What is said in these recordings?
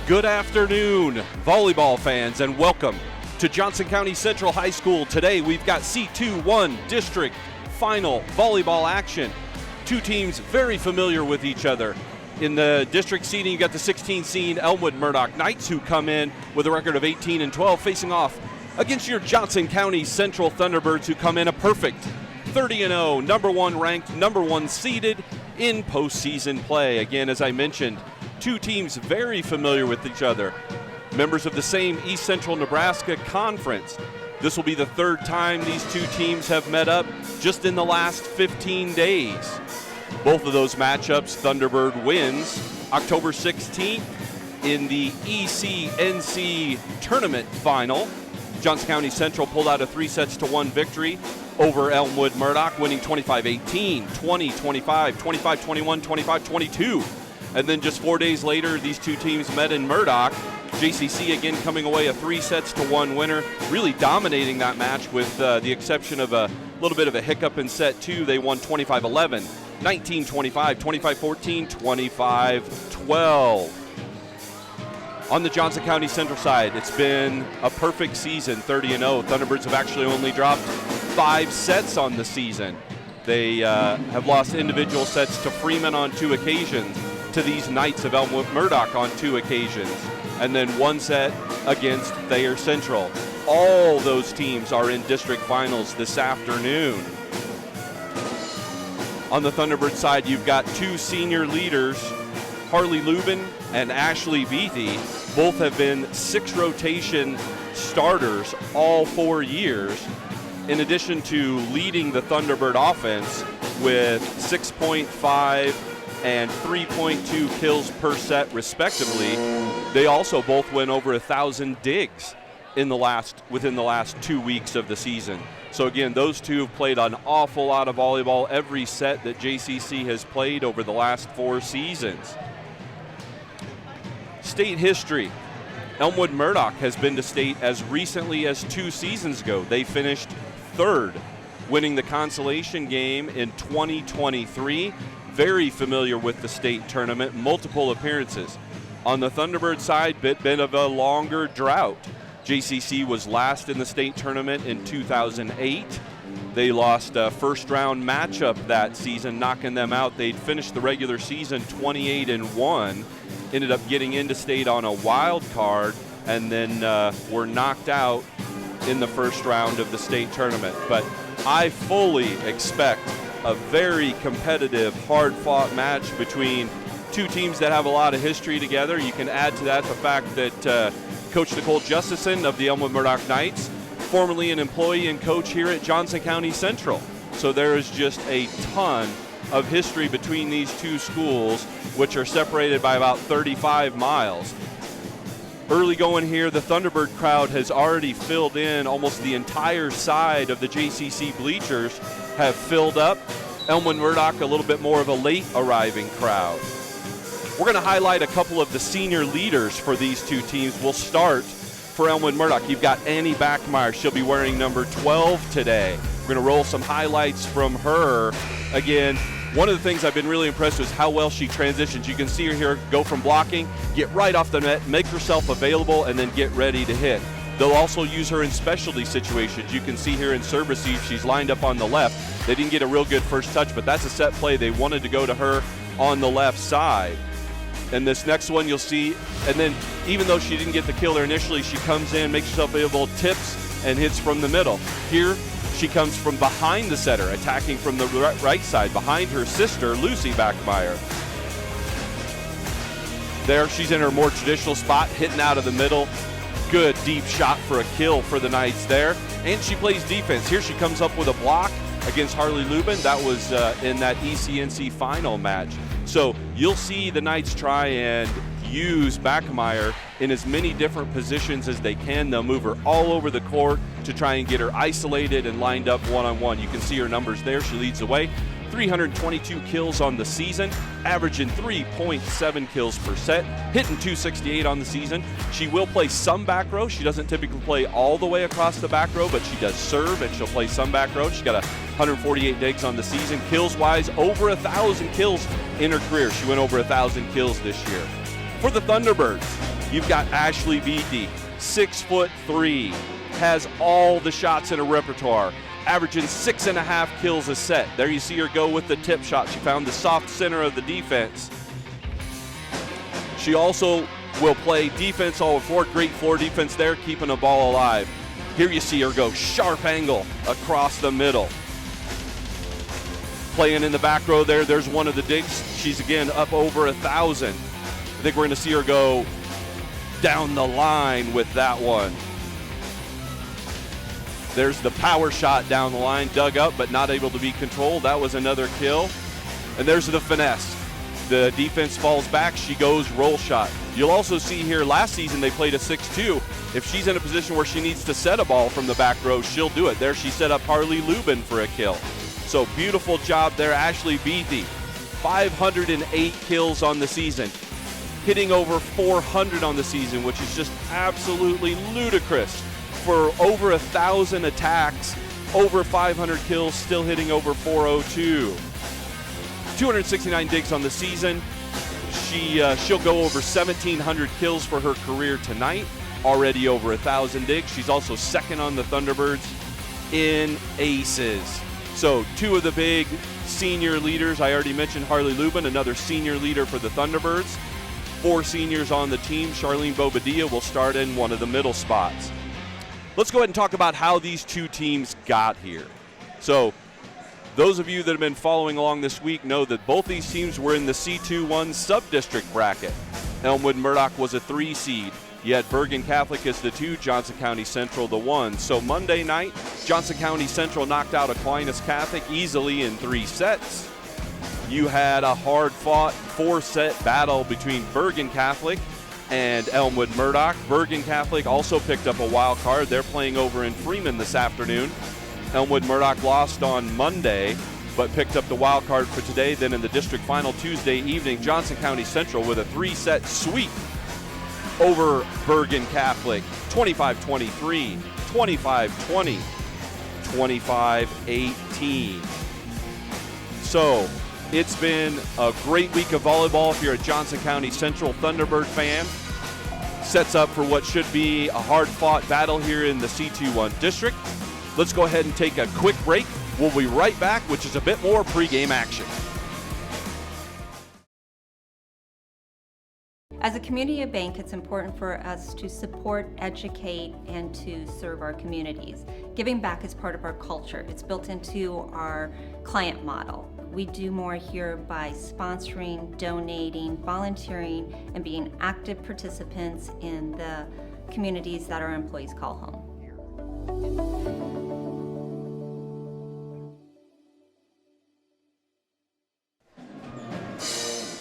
Good afternoon, volleyball fans, and welcome to Johnson County Central High School. Today we've got C2-1 district final volleyball action. Two teams very familiar with each other. In the district seeding, you got the 16 seed Elmwood-Murdock Knights, who come in with a record of 18-12, facing off against your Johnson County Central Thunderbirds, who come in a perfect 30-0, number one ranked, number one seeded in postseason play. Again, as I mentioned, two teams very familiar with each other, members of the same East Central Nebraska Conference. This will be the third time these two teams have met up just in the last 15 days. Both of those matchups, Thunderbird wins October 16th in the ECNC tournament final. Johnson County Central pulled out a 3-1 victory over Elmwood-Murdock, winning 25-18, 20-25, 25-21, 25-22. And then just 4 days later, these two teams met in Murdock. JCC again coming away a 3-1 winner, really dominating that match with the exception of a little bit of a hiccup in set two. They won 25-11, 19-25, 25-14, 25-12. On the Johnson County Central side, it's been a perfect season, 30-0. Thunderbirds have actually only dropped 5 sets on the season. They have lost individual sets to Freeman on 2 occasions, to these Knights of Elmwood-Murdock on 2 occasions, and then 1 set against Thayer Central. All those teams are in district finals this afternoon. On the Thunderbird side, you've got 2 senior leaders, Harley Lubin and Ashley Beathy. Both have been 6-rotation starters all 4 years, in addition to leading the Thunderbird offense with 6.5 and 3.2 kills per set respectively. They also both went over 1,000 digs within the last 2 weeks of the season. So again, those two have played an awful lot of volleyball every set that JCC has played over the last 4 seasons. State history. Elmwood-Murdock has been to state as recently as 2 seasons ago. They finished 3rd, winning the consolation game in 2023. Very familiar with the state tournament, multiple appearances. On the Thunderbird side, bit of a longer drought. JCC was last in the state tournament in 2008. They lost a first-round matchup that season, knocking them out. They'd finished the regular season 28-1. ended up getting into state on a wild card and then were knocked out in the first round of the state tournament. But I fully expect a very competitive, hard-fought match between two teams that have a lot of history together. You can add to that the fact that Coach Nicole Justison of the Elmwood-Murdock Knights, formerly an employee and coach here at Johnson County Central. So there is just a ton of history between these two schools, which are separated by about 35 miles. Early going here, the Thunderbird crowd has already filled in. Almost the entire side of the JCC bleachers have filled up. Elmwood-Murdock, a little bit more of a late arriving crowd. We're going to highlight a couple of the senior leaders for these two teams. We'll start for Elmwood-Murdock. You've got Annie Backmeyer. She'll be wearing number 12 today. We're going to roll some highlights from her. Again, one of the things I've been really impressed with is how well she transitions. You can see her here go from blocking, get right off the net, make herself available, and then get ready to hit. They'll also use her in specialty situations. You can see here in serve receive, she's lined up on the left. They didn't get a real good first touch, but that's a set play. They wanted to go to her on the left side. And this next one you'll see, and then even though she didn't get the kill there initially, she comes in, makes herself available, tips, and hits from the middle. Here, she comes from behind the setter, attacking from the right side, behind her sister, Lucy Backmeyer. There, she's in her more traditional spot, hitting out of the middle. Good deep shot for a kill for the Knights there. And she plays defense. Here she comes up with a block against Harley Lubin. That was in that ECNC final match. So you'll see the Knights try and use Backmeyer in as many different positions as they can. They'll move her all over the court to try and get her isolated and lined up one-on-one. You can see her numbers there. She leads the way. 322 kills on the season, averaging 3.7 kills per set, hitting 268 on the season. She will play some back row. She doesn't typically play all the way across the back row, but she does serve and she'll play some back row. She's got 148 digs on the season. Kills-wise, over 1,000 kills in her career. She went over 1,000 kills this year. For the Thunderbirds, you've got Ashley Beatty, 6'3", has all the shots in her repertoire, averaging 6.5 kills a set. There you see her go with the tip shot. She found the soft center of the defense. She also will play defense all floor. Great floor defense there, keeping the ball alive. Here you see her go sharp angle across the middle. Playing in the back row there, there's one of the digs. She's again up over 1,000. I think we're going to see her go down the line with that one. There's the power shot down the line, dug up but not able to be controlled. That was another kill. And there's the finesse. The defense falls back, she goes roll shot. You'll also see here last season they played a 6-2. If she's in a position where she needs to set a ball from the back row, she'll do it. There she set up Harley Lubin for a kill. So beautiful job there, Ashley Beatty. 508 kills on the season, hitting over 400 on the season, which is just absolutely ludicrous. For over 1,000 attacks, over 500 kills, still hitting over 402. 269 digs on the season. She'll go over 1,700 kills for her career tonight. Already over 1,000 digs. She's also second on the Thunderbirds in aces. So two of the big senior leaders. I already mentioned Harley Lubin, another senior leader for the Thunderbirds. 4 seniors on the team. Charlene Bobadilla will start in one of the middle spots. Let's go ahead and talk about how these two teams got here. So those of you that have been following along this week know that both these teams were in the C2-1 sub-district bracket. Elmwood-Murdock was a 3 seed. You had Bergen Catholic as the 2, Johnson County Central the 1. So Monday night, Johnson County Central knocked out Aquinas Catholic easily in 3 sets. You had a hard-fought 4-set battle between Bergen Catholic and Elmwood-Murdock. Bergen Catholic also picked up a wild card. They're playing over in Freeman this afternoon. Elmwood-Murdock lost on Monday, but picked up the wild card for today. Then in the district final Tuesday evening, Johnson County Central with a 3-set sweep over Bergen Catholic. 25-23, 25-20, 25-18. So it's been a great week of volleyball if you're a Johnson County Central Thunderbird fan. Sets up for what should be a hard-fought battle here in the C2-1 district. Let's go ahead and take a quick break. We'll be right back, which is a bit more pregame action. As a community bank, it's important for us to support, educate, and to serve our communities. Giving back is part of our culture. It's built into our client model. We do more here by sponsoring, donating, volunteering, and being active participants in the communities that our employees call home.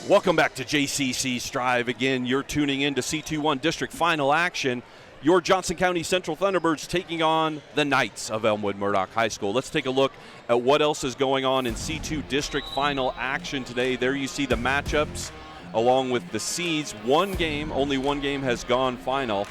Welcome back to JCC Strive. Again, you're tuning in to C2-1 District Final Action. Your Johnson County Central Thunderbirds taking on the Knights of Elmwood-Murdock High School. Let's take a look at what else is going on in C2 District Final Action today. There you see the matchups along with the seeds. Only one game has gone final.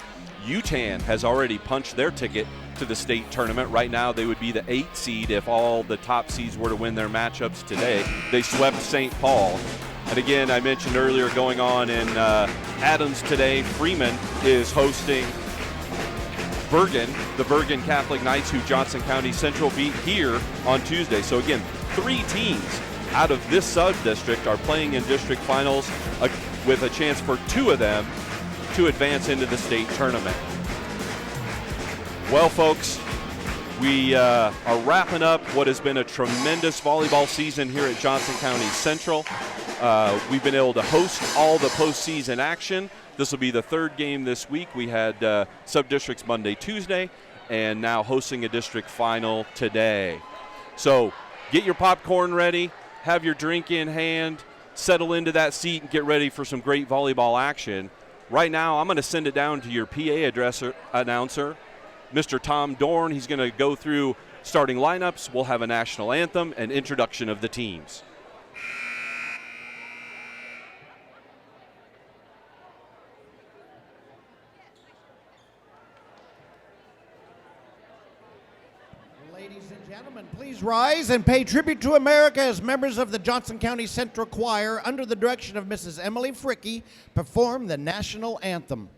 UTAN has already punched their ticket to the state tournament. Right now they would be the 8th seed if all the top seeds were to win their matchups today. They swept St. Paul. And again, I mentioned earlier, going on in Adams today, Freeman is hosting Bergen, the Bergen Catholic Knights, who Johnson County Central beat here on Tuesday. So again, 3 teams out of this sub-district are playing in district finals with a chance for 2 of them to advance into the state tournament. Well, folks, we are wrapping up what has been a tremendous volleyball season here at Johnson County Central. We've been able to host all the postseason action. This will be the 3rd game this week. We had sub-districts Monday, Tuesday, and now hosting a district final today. So get your popcorn ready, have your drink in hand, settle into that seat, and get ready for some great volleyball action. Right now, I'm going to send it down to your PA announcer, Mr. Tom Dorn. He's going to go through starting lineups. We'll have a national anthem and introduction of the teams. Ladies and gentlemen, please rise and pay tribute to America as members of the Johnson County Central Choir, under the direction of Mrs. Emily Fricke, perform the national anthem.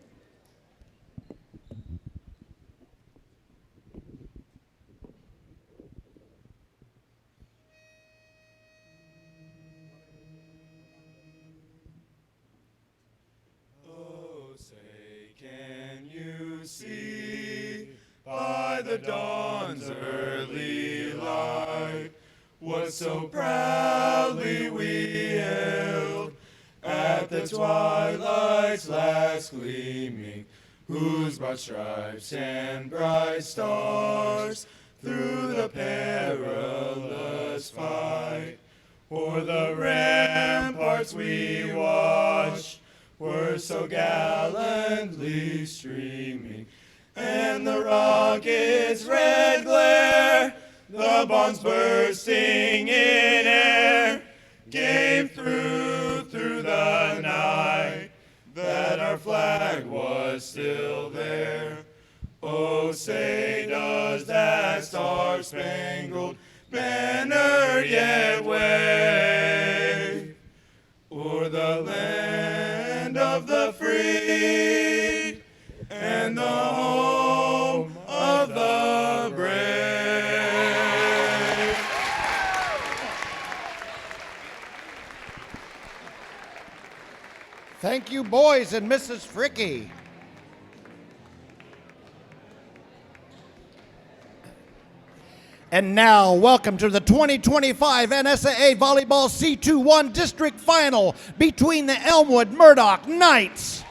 Oh, say, can you see by the dawn's early light what so proudly we hailed at the twilight's last gleaming, whose broad stripes and bright stars through the perilous fight o'er the ramparts we watched were so gallantly streaming, and the rocket's red glare, the bombs bursting in air, gave through the night that our flag was still there. Oh, say does that star-spangled banner yet wave o'er the land of the free and the home of the brave. Thank you, boys and Mrs. Fricke. And now, welcome to the 2025 NSAA Volleyball C2-1 District Final between the Elmwood-Murdock Knights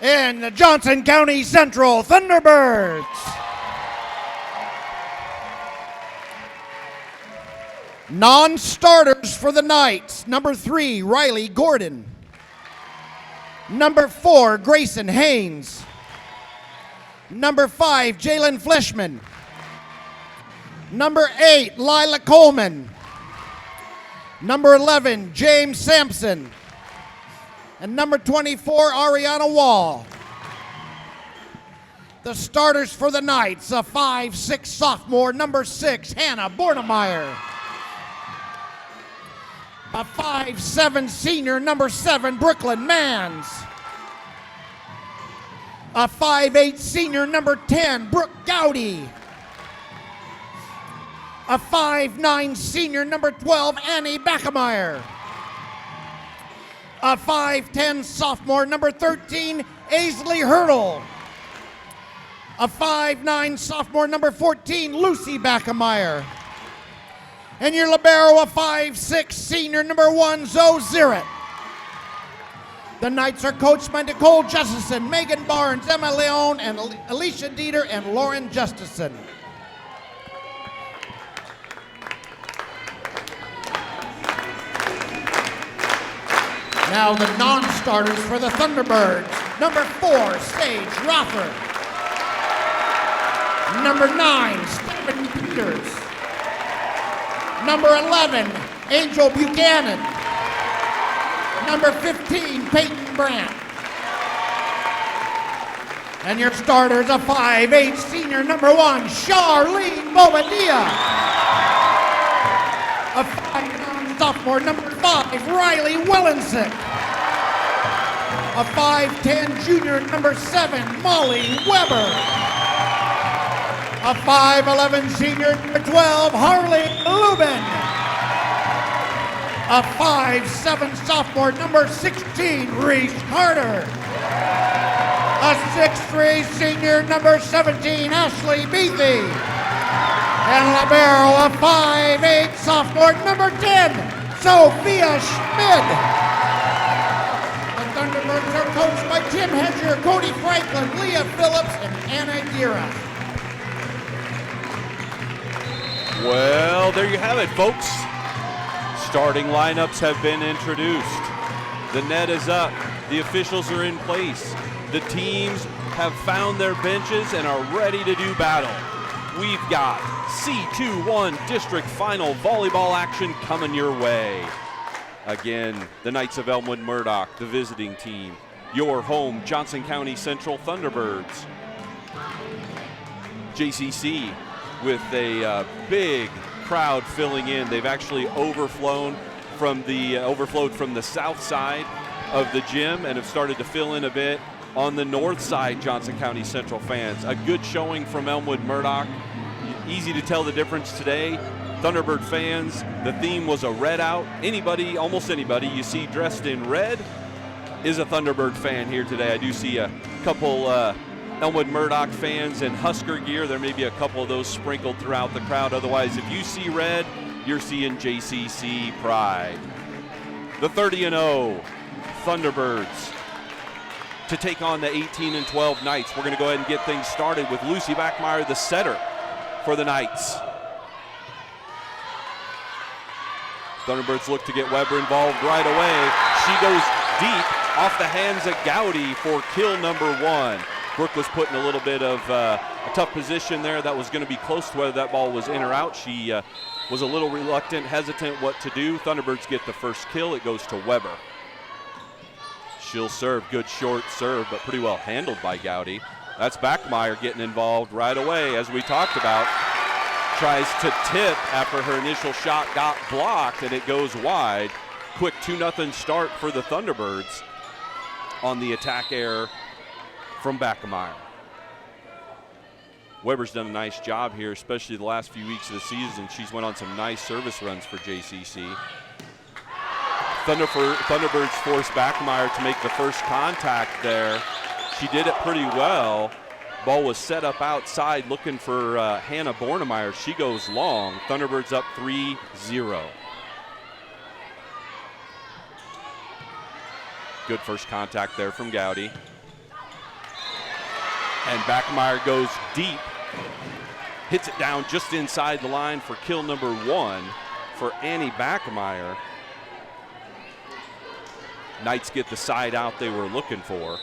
and the Johnson County Central Thunderbirds. Non-starters for the Knights: number 3, Riley Gordon; number 4, Grayson Haynes; number 5, Jalen Fleshman; number 8, Lila Coleman; number 11, James Sampson; and number 24, Ariana Wall. The starters for the Knights: a 5'6" sophomore, number 6, Hannah Bornemeyer; a 5'7" senior, number 7, Brooklyn Mans; a 5'8" senior, number 10, Brooke Gowdy; a 5'9" senior, number 12, Annie Backemeyer; A 5'10" sophomore, number 13, Aisley Hurdle. A 5'9" sophomore, number 14, Lucy Backemeyer. And your libero, a 5'6" senior, number 1, Zoe Zirett. The Knights are coached by Nicole Justison, Megan Barnes, Emma Leone, and Alicia Dieter, and Lauren Justison. Now the non-starters for the Thunderbirds. Number 4, Sage Roffer. Number 9, Stephanie Peters. Number 11, Angel Buchanan. Number 15, Peyton Brandt. And your starters, a 5'8" senior, number 1, Charlene Bobadilla. A 5'9" sophomore, number 5, Riley Wellensick. A 5'10" junior, number 7, Molly Weber. A 5'11" senior, number 12, Harley Lubin. A 5'7" sophomore, number 16, Reese Carter. A 6'3" senior, number 17, Ashley Beathy. And libero, a 5'8" sophomore, number 10, Sophia Schmid. The Thunderbirds are coached by Tim Hedger, Cody Franklin, Leah Phillips, and Anna Gira. Well, there you have it, folks. Starting lineups have been introduced. The net is up. The officials are in place. The teams have found their benches and are ready to do battle. We've got C2-1 District Final Volleyball action coming your way. Again, the Knights of Elmwood-Murdock, the visiting team. Your home, Johnson County Central Thunderbirds. JCC with a big crowd filling in. They've actually overflowed from the south side of the gym and have started to fill in a bit on the north side. Johnson County Central fans, a good showing from Elmwood-Murdock. Easy to tell the difference today. Thunderbird fans, the theme was a red out. Anybody, almost anybody you see dressed in red is a Thunderbird fan here today. I do see a couple Elmwood-Murdock fans in Husker gear. There may be a couple of those sprinkled throughout the crowd. Otherwise, if you see red, you're seeing JCC pride. The 30-0 Thunderbirds to take on the 18-12 Knights. We're going to go ahead and get things started with Lucy Backemeyer, the setter for the Knights. Thunderbirds look to get Weber involved right away. She goes deep off the hands of Gowdy for kill number 1. Brooke was put in a little bit of a tough position there. That was going to be close to whether that ball was in or out. She was a little reluctant, hesitant what to do. Thunderbirds get the first kill. It goes to Weber. She'll serve, good short serve, but pretty well handled by Gowdy. That's Backemeyer getting involved right away, as we talked about. Tries to tip after her initial shot got blocked, and it goes wide. Quick 2-0 start for the Thunderbirds on the attack error from Backemeyer. Weber's done a nice job here, especially the last few weeks of the season. She's went on some nice service runs for JCC. Thunderbirds forced Backemeyer to make the first contact there. She did it pretty well. Ball was set up outside looking for Hannah Bornemeyer. She goes long. Thunderbirds up 3-0. Good first contact there from Gowdy. And Backemeyer goes deep. Hits it down just inside the line for kill number 1 for Annie Backemeyer. Knights get the side out they were looking for.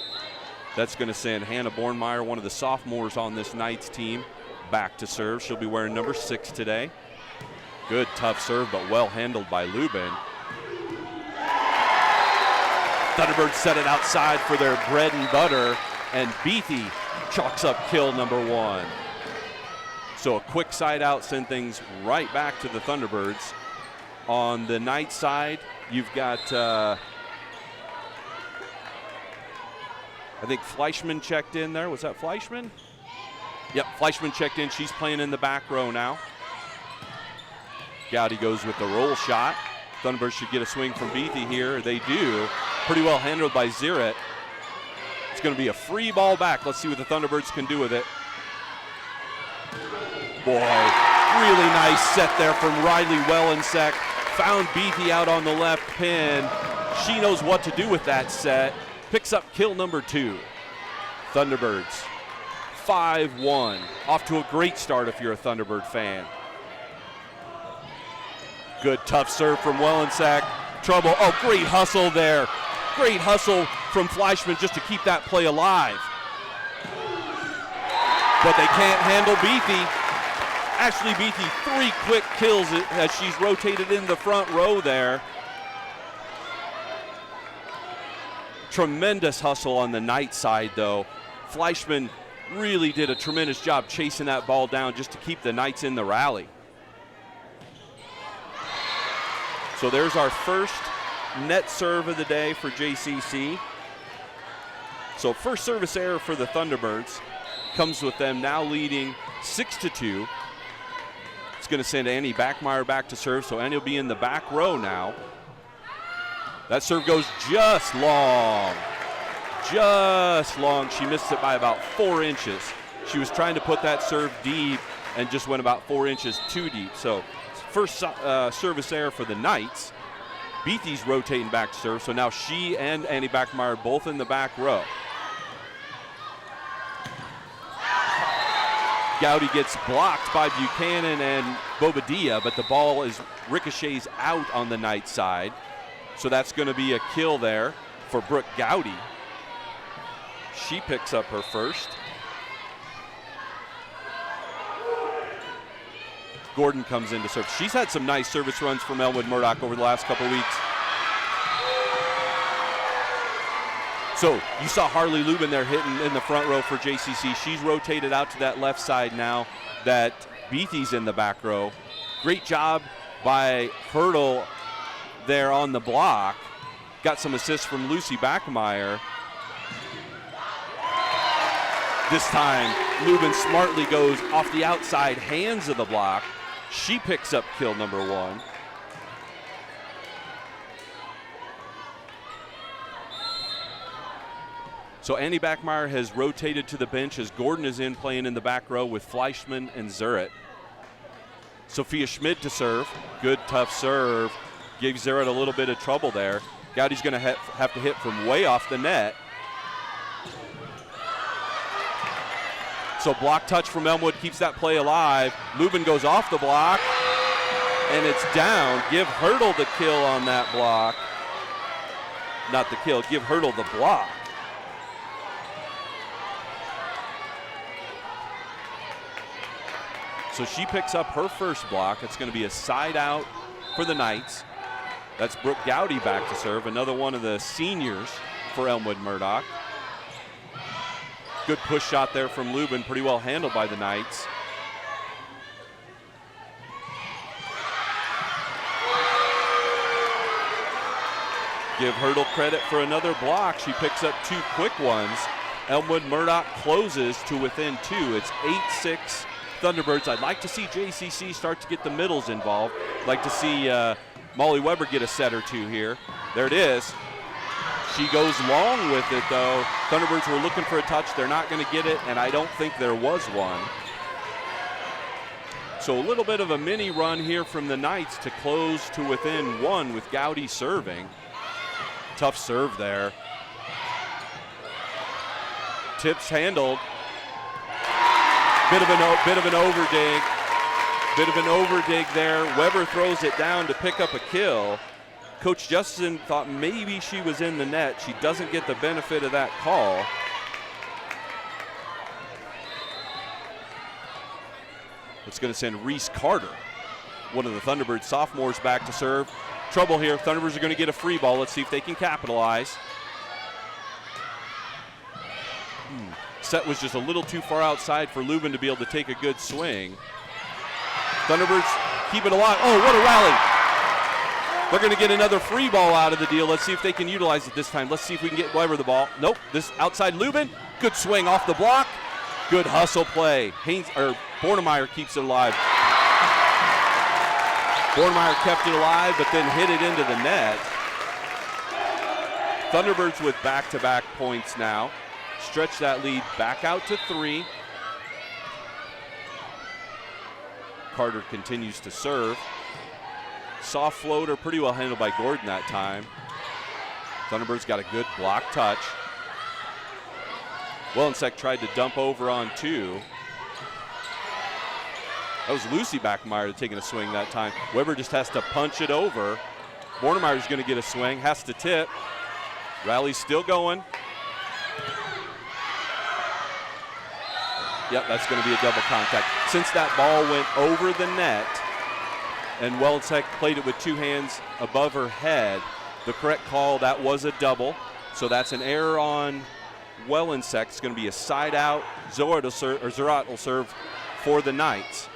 That's going to send Hannah Bornemeyer, one of the sophomores on this Knights team, back to serve. She'll be wearing number 6 today. Good tough serve, but well handled by Lubin. Thunderbirds set it outside for their bread and butter, and Beathy chalks up kill number 1. So a quick side out send things right back to the Thunderbirds. On the Knights side, you've got I think Fleischman checked in there. Was that Fleischman? Yep, Fleischman checked in. She's playing in the back row now. Gowdy goes with the roll shot. Thunderbirds should get a swing from Beathy here. They do. Pretty well handled by Ziret. It's going to be a free ball back. Let's see what the Thunderbirds can do with it. Boy, really nice set there from Riley Wellensack. Found Beatty out on the left pin. She knows what to do with that set. Picks up kill number 2. Thunderbirds 5-1. Off to a great start if you're a Thunderbird fan. Good tough serve from Wellensack. Trouble. Oh, great hustle there. Great hustle from Fleischman just to keep that play alive. But they can't handle Beatty. Ashley Beatty, 3 quick kills as she's rotated in the front row there. Tremendous hustle on the Knight side, though. Fleischman really did a tremendous job chasing that ball down just to keep the Knights in the rally. So there's our first net serve of the day for JCC. So first service error for the Thunderbirds comes with them now leading 6-2. It's going to send Annie Backmeyer back to serve, so Annie will be in the back row now. That serve goes just long. Just long. She missed it by about 4 inches. She was trying to put that serve deep and just went about 4 inches too deep. So first service error for the Knights. Beatty's rotating back to serve, so now she and Annie Backmeyer both in the back row. Gowdy gets blocked by Buchanan and Bobadilla, but the ball ricochets out on the Knight side. So that's going to be a kill there for Brooke Gowdy. She picks up her first. Gordon comes in to serve. She's had some nice service runs from Elmwood-Murdock over the last couple weeks. So you saw Harley Lubin there hitting in the front row for JCC. She's rotated out to that left side now that Beatty's in the back row. Great job by Hurdle there on the block. Got some assists from Lucy Backmeyer. This time, Lubin smartly goes off the outside hands of the block. She picks up kill number 1. So Annie Backmeyer has rotated to the bench as Gordon is in playing in the back row with Fleischman and Ziret. Sophia Schmid to serve. Good tough serve. Gave Ziret a little bit of trouble there. Gowdy's going to have to hit from way off the net. So block touch from Elmwood keeps that play alive. Lubin goes off the block, and it's down. Give Hurdle the kill on that block. Not the kill, give Hurdle the block. So she picks up her first block. It's going to be a side out for the Knights. That's Brooke Gowdy back to serve, another one of the seniors for Elmwood-Murdock. Good push shot there from Lubin, pretty well handled by the Knights. Give Hurdle credit for another block. She picks up 2 quick ones. Elmwood-Murdock closes to within 2. It's 8-6 Thunderbirds. I'd like to see JCC start to get the middles involved. I'd like to see Molly Weber get a set or 2 here. There it is. She goes long with it, though. Thunderbirds were looking for a touch. They're not going to get it, and I don't think there was one. So a little bit of a mini run here from the Knights to close to within 1 with Gowdy serving. Tough serve there. Tips handled. Bit of an overdig. Bit of an overdig there. Weber throws it down to pick up a kill. Coach Justin thought maybe she was in the net. She doesn't get the benefit of that call. It's going to send Reese Carter, one of the Thunderbird sophomores, back to serve. Trouble here. Thunderbirds are going to get a free ball. Let's see if they can capitalize. Set was just a little too far outside for Lubin to be able to take a good swing. Thunderbirds keep it alive. Oh, what a rally. They're going to get another free ball out of the deal. Let's see if they can utilize it this time. Let's see if we can get Weber the ball. Nope, this outside Lubin. Good swing off the block. Good hustle play. Bornemeyer keeps it alive. Bornemeyer kept it alive, but then hit it into the net. Thunderbirds with back-to-back points now. Stretch that lead back out to 3. Carter continues to serve. Soft floater, pretty well handled by Gordon that time. Thunderbirds got a good block touch. Wellensek tried to dump over on 2. That was Lucy Backmeyer taking a swing that time. Weber just has to punch it over. Bornemeyer's going to get a swing, has to tip. Rally's still going. Yep, that's going to be a double contact. Since that ball went over the net and Wellensek played it with 2 hands above her head, the correct call, that was a double. So that's an error on Wellensek. It's going to be a side out. Zorat will serve for the Knights.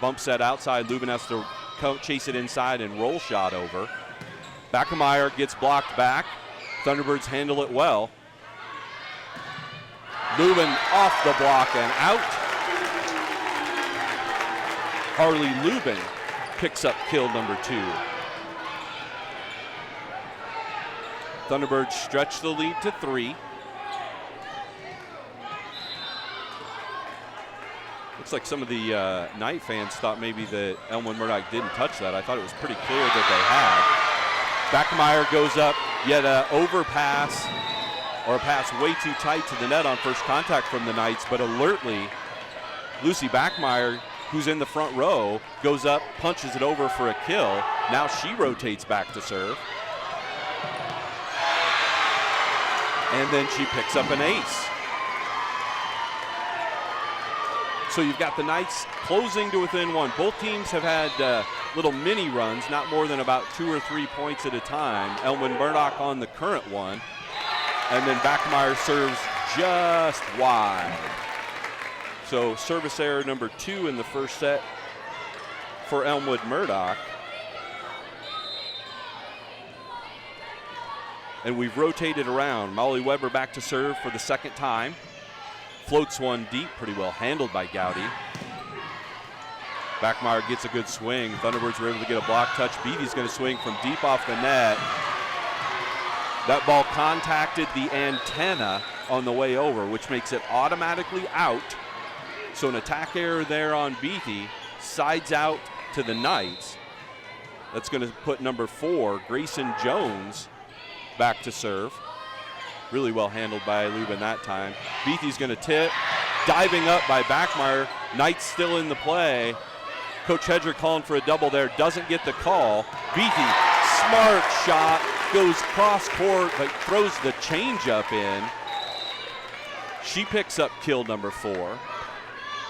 Bump set outside. Lubin has to chase it inside and roll shot over. Backemeyer gets blocked back. Thunderbirds handle it well. Lubin off the block and out. Harley Lubin picks up kill number 2. Thunderbirds stretch the lead to 3. Looks like some of the Knight fans thought maybe that Elmwood-Murdock didn't touch that. I thought it was pretty clear that they had. Backemeyer goes up, yet an overpass, or a pass way too tight to the net on first contact from the Knights, but alertly, Lucy Backemeyer, who's in the front row, goes up, punches it over for a kill. Now she rotates back to serve. And then she picks up an ace. So you've got the Knights closing to within 1. Both teams have had little mini runs, not more than about 2 or 3 points at a time. Elmwood-Murdock on the current one. And then Backemeyer serves just wide. So service error number 2 in the first set for Elmwood-Murdock. And we've rotated around. Molly Weber back to serve for the second time. Floats one deep, pretty well handled by Gowdy. Backemeyer gets a good swing. Thunderbirds were able to get a block touch. Beatty's going to swing from deep off the net. That ball contacted the antenna on the way over, which makes it automatically out. So an attack error there on Beatty. Sides out to the Knights. That's going to put number 4, Grayson Jones, back to serve. Really well handled by Lubin that time. Beatty's going to tip. Diving up by Backemeyer. Knights still in the play. Coach Hedrick calling for a double there. Doesn't get the call. Beatty, smart shot. Goes cross court, but throws the changeup in. She picks up kill number 4.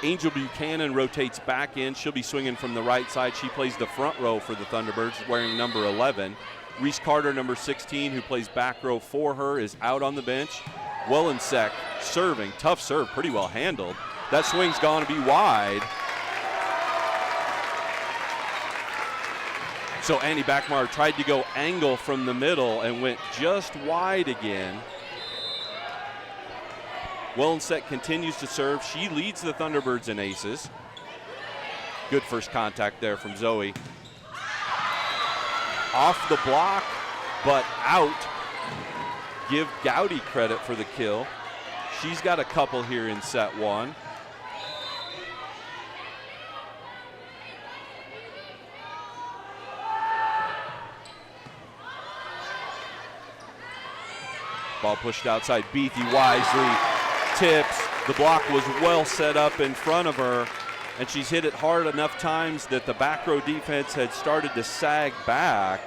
Angel Buchanan rotates back in. She'll be swinging from the right side. She plays the front row for the Thunderbirds, wearing number 11. Reese Carter, number 16, who plays back row for her, is out on the bench. Wellensek serving. Tough serve, pretty well handled. That swing's going to be wide. So Annie Backemeyer tried to go angle from the middle and went just wide again. Wellensek continues to serve. She leads the Thunderbirds in aces. Good first contact there from Zoe. Off the block, but out. Give Gowdy credit for the kill. She's got a couple here in set 1. Ball pushed outside. Beatty wisely tips. The block was well set up in front of her, and she's hit it hard enough times that the back row defense had started to sag back.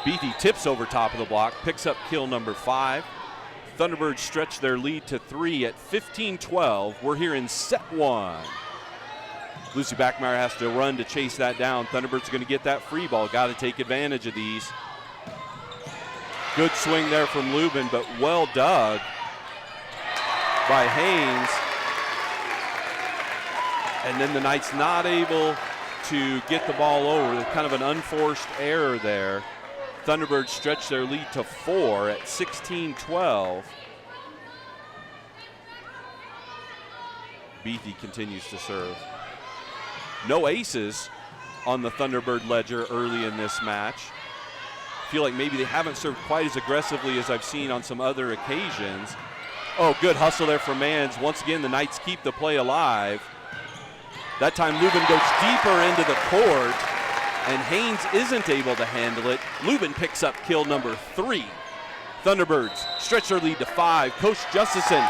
Beatty tips over top of the block, picks up kill number 5. Thunderbirds stretch their lead to 3 at 15-12. We're here in set 1. Lucy Backemeyer has to run to chase that down. Thunderbirds are going to get that free ball. Got to take advantage of these. Good swing there from Lubin, but well dug by Haynes. And then the Knights not able to get the ball over. Kind of an unforced error there. Thunderbirds stretch their lead to 4 at 16-12. Beatty continues to serve. No aces on the Thunderbird ledger early in this match. feel like maybe they haven't served quite as aggressively as I've seen on some other occasions. Oh, good hustle there from Mans. Once again, the Knights keep the play alive. That time Lubin goes deeper into the court, and Haynes isn't able to handle it. Lubin picks up kill number 3. Thunderbirds stretch their lead to 5. Coach Justison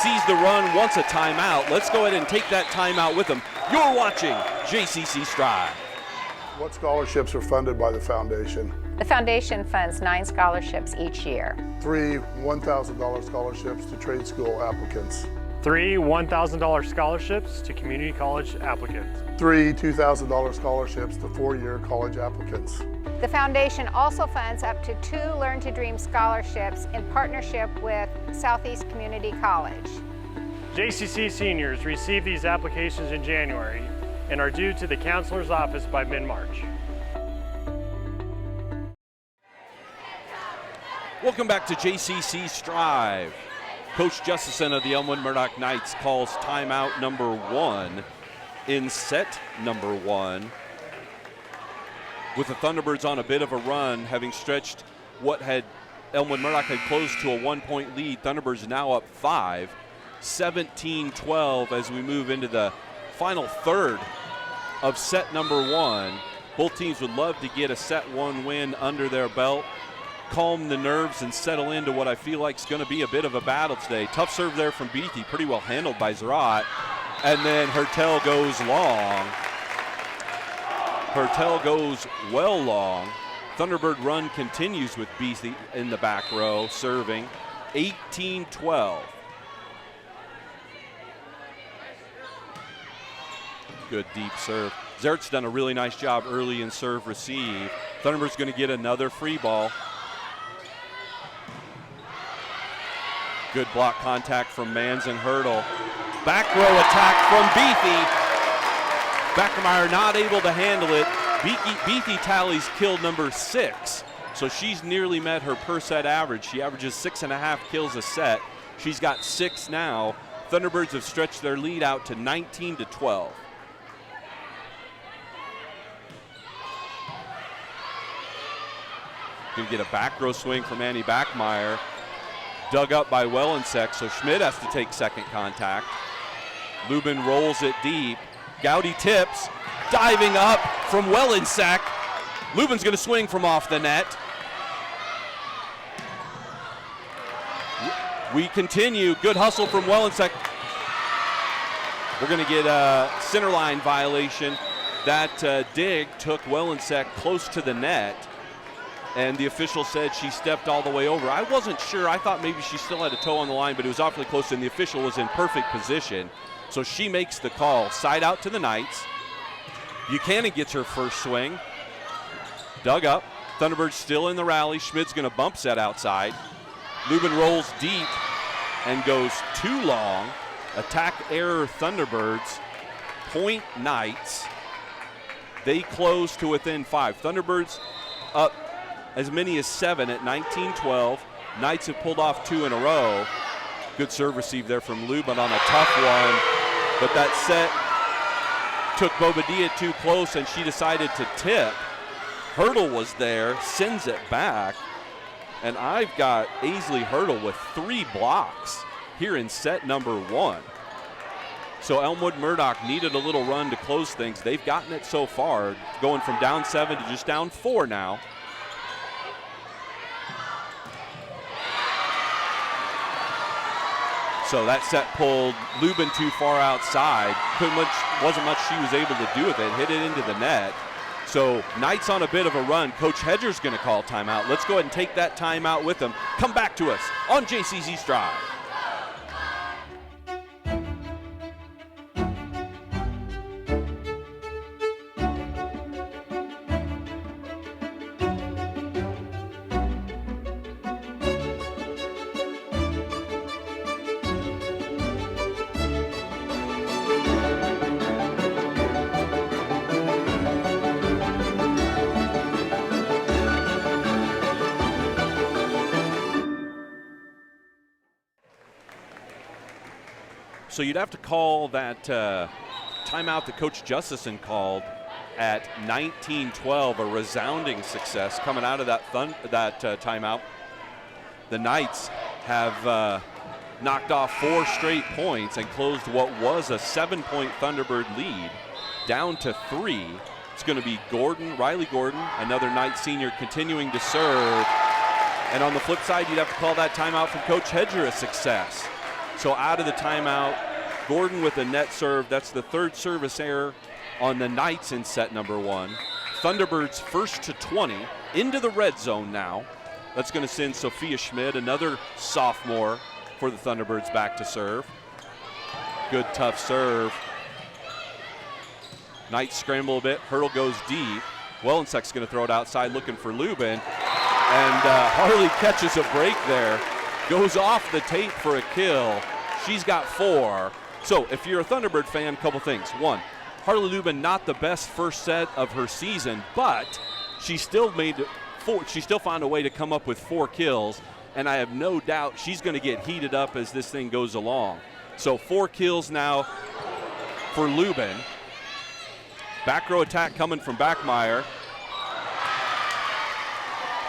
sees the run, wants a timeout. Let's go ahead and take that timeout with him. You're watching JCC Strive. What scholarships are funded by the foundation? The foundation funds 9 scholarships each year. 3 $1,000 scholarships to trade school applicants. 3 $1,000 scholarships to community college applicants. 3 $2,000 scholarships to 4-year college applicants. The foundation also funds up to 2 Learn to Dream scholarships in partnership with Southeast Community College. JCC seniors receive these applications in January and are due to the counselor's office by mid-March. Welcome back to JCC Strive. Coach Justison of the Elmwood-Murdock Knights calls timeout number 1 in set number 1. With the Thunderbirds on a bit of a run, having stretched what had Elmwood-Murdock had closed to a 1-point lead. Thunderbirds now up 5, 17-12 as we move into the final third of set number 1. Both teams would love to get a set 1 win under their belt, calm the nerves and settle into what I feel like is going to be a bit of a battle today. Tough serve there from Beatty, pretty well handled by Zarat. And then Hertel goes long. Hertel goes well long. Thunderbird run continues with Beatty in the back row, serving 18-12. Good deep serve. Zarat's done a really nice job early in serve receive. Thunderbird's going to get another free ball. Good block contact from Mans and Hurdle. Back row attack from Beatty. Beckermeyer not able to handle it. Beatty tallies kill number 6. So she's nearly met her per set average. She averages 6.5 kills a set. She's got 6 now. Thunderbirds have stretched their lead out to 19-12. Gonna get a back row swing from Annie Backmeyer. Dug up by Wellensek, so Schmidt has to take second contact. Lubin rolls it deep. Gowdy tips, diving up from Wellensek. Lubin's gonna swing from off the net. We continue, good hustle from Wellensek. We're gonna get a center line violation. That dig took Wellensek close to the net, and the official said she stepped all the way over. I wasn't sure, I thought maybe she still had a toe on the line, but it was awfully close, and the official was in perfect position. So she makes the call, side out to the Knights. Buchanan gets her first swing. Dug up, Thunderbirds still in the rally. Schmidt's gonna bump set outside. Lubin rolls deep and goes too long. Attack error Thunderbirds, point Knights. They close to within 5. Thunderbirds up as many as 7 at 19-12. Knights have pulled off 2 in a row. Good serve receive there from Lubin on a tough one. But that set took Bobadilla too close, and she decided to tip. Hurdle was there, sends it back. And I've got Aisley Hurdle with 3 blocks here in set number 1. So Elmwood-Murdock needed a little run to close things. They've gotten it so far, going from down 7 to just down 4 now. So that set pulled Lubin too far outside. Wasn't much she was able to do with it. Hit it into the net. So Knights on a bit of a run. Coach Hedger's going to call timeout. Let's go ahead and take that timeout with them. Come back to us on JCC Strive. So you'd have to call that timeout that Coach Justison called at 19-12, a resounding success coming out of that timeout. The Knights have knocked off 4 straight points and closed what was a 7-point Thunderbird lead down to 3. It's going to be Riley Gordon, another Knights senior, continuing to serve. And on the flip side, you'd have to call that timeout from Coach Hedger a success. So out of the timeout, Gordon with a net serve. That's the 3rd service error on the Knights in set number 1. Thunderbirds first to 20, into the red zone now. That's going to send Sophia Schmidt, another sophomore, for the Thunderbirds back to serve. Good tough serve. Knights scramble a bit. Hurdle goes deep. Wellensek's going to throw it outside looking for Lubin. And Harley catches a break there. Goes off the tape for a kill. She's got 4. So if you're a Thunderbird fan, a couple things. 1, Harley Lubin not the best first set of her season, but she still found a way to come up with 4 kills. And I have no doubt she's going to get heated up as this thing goes along. So 4 kills now for Lubin. Back row attack coming from Backmeyer.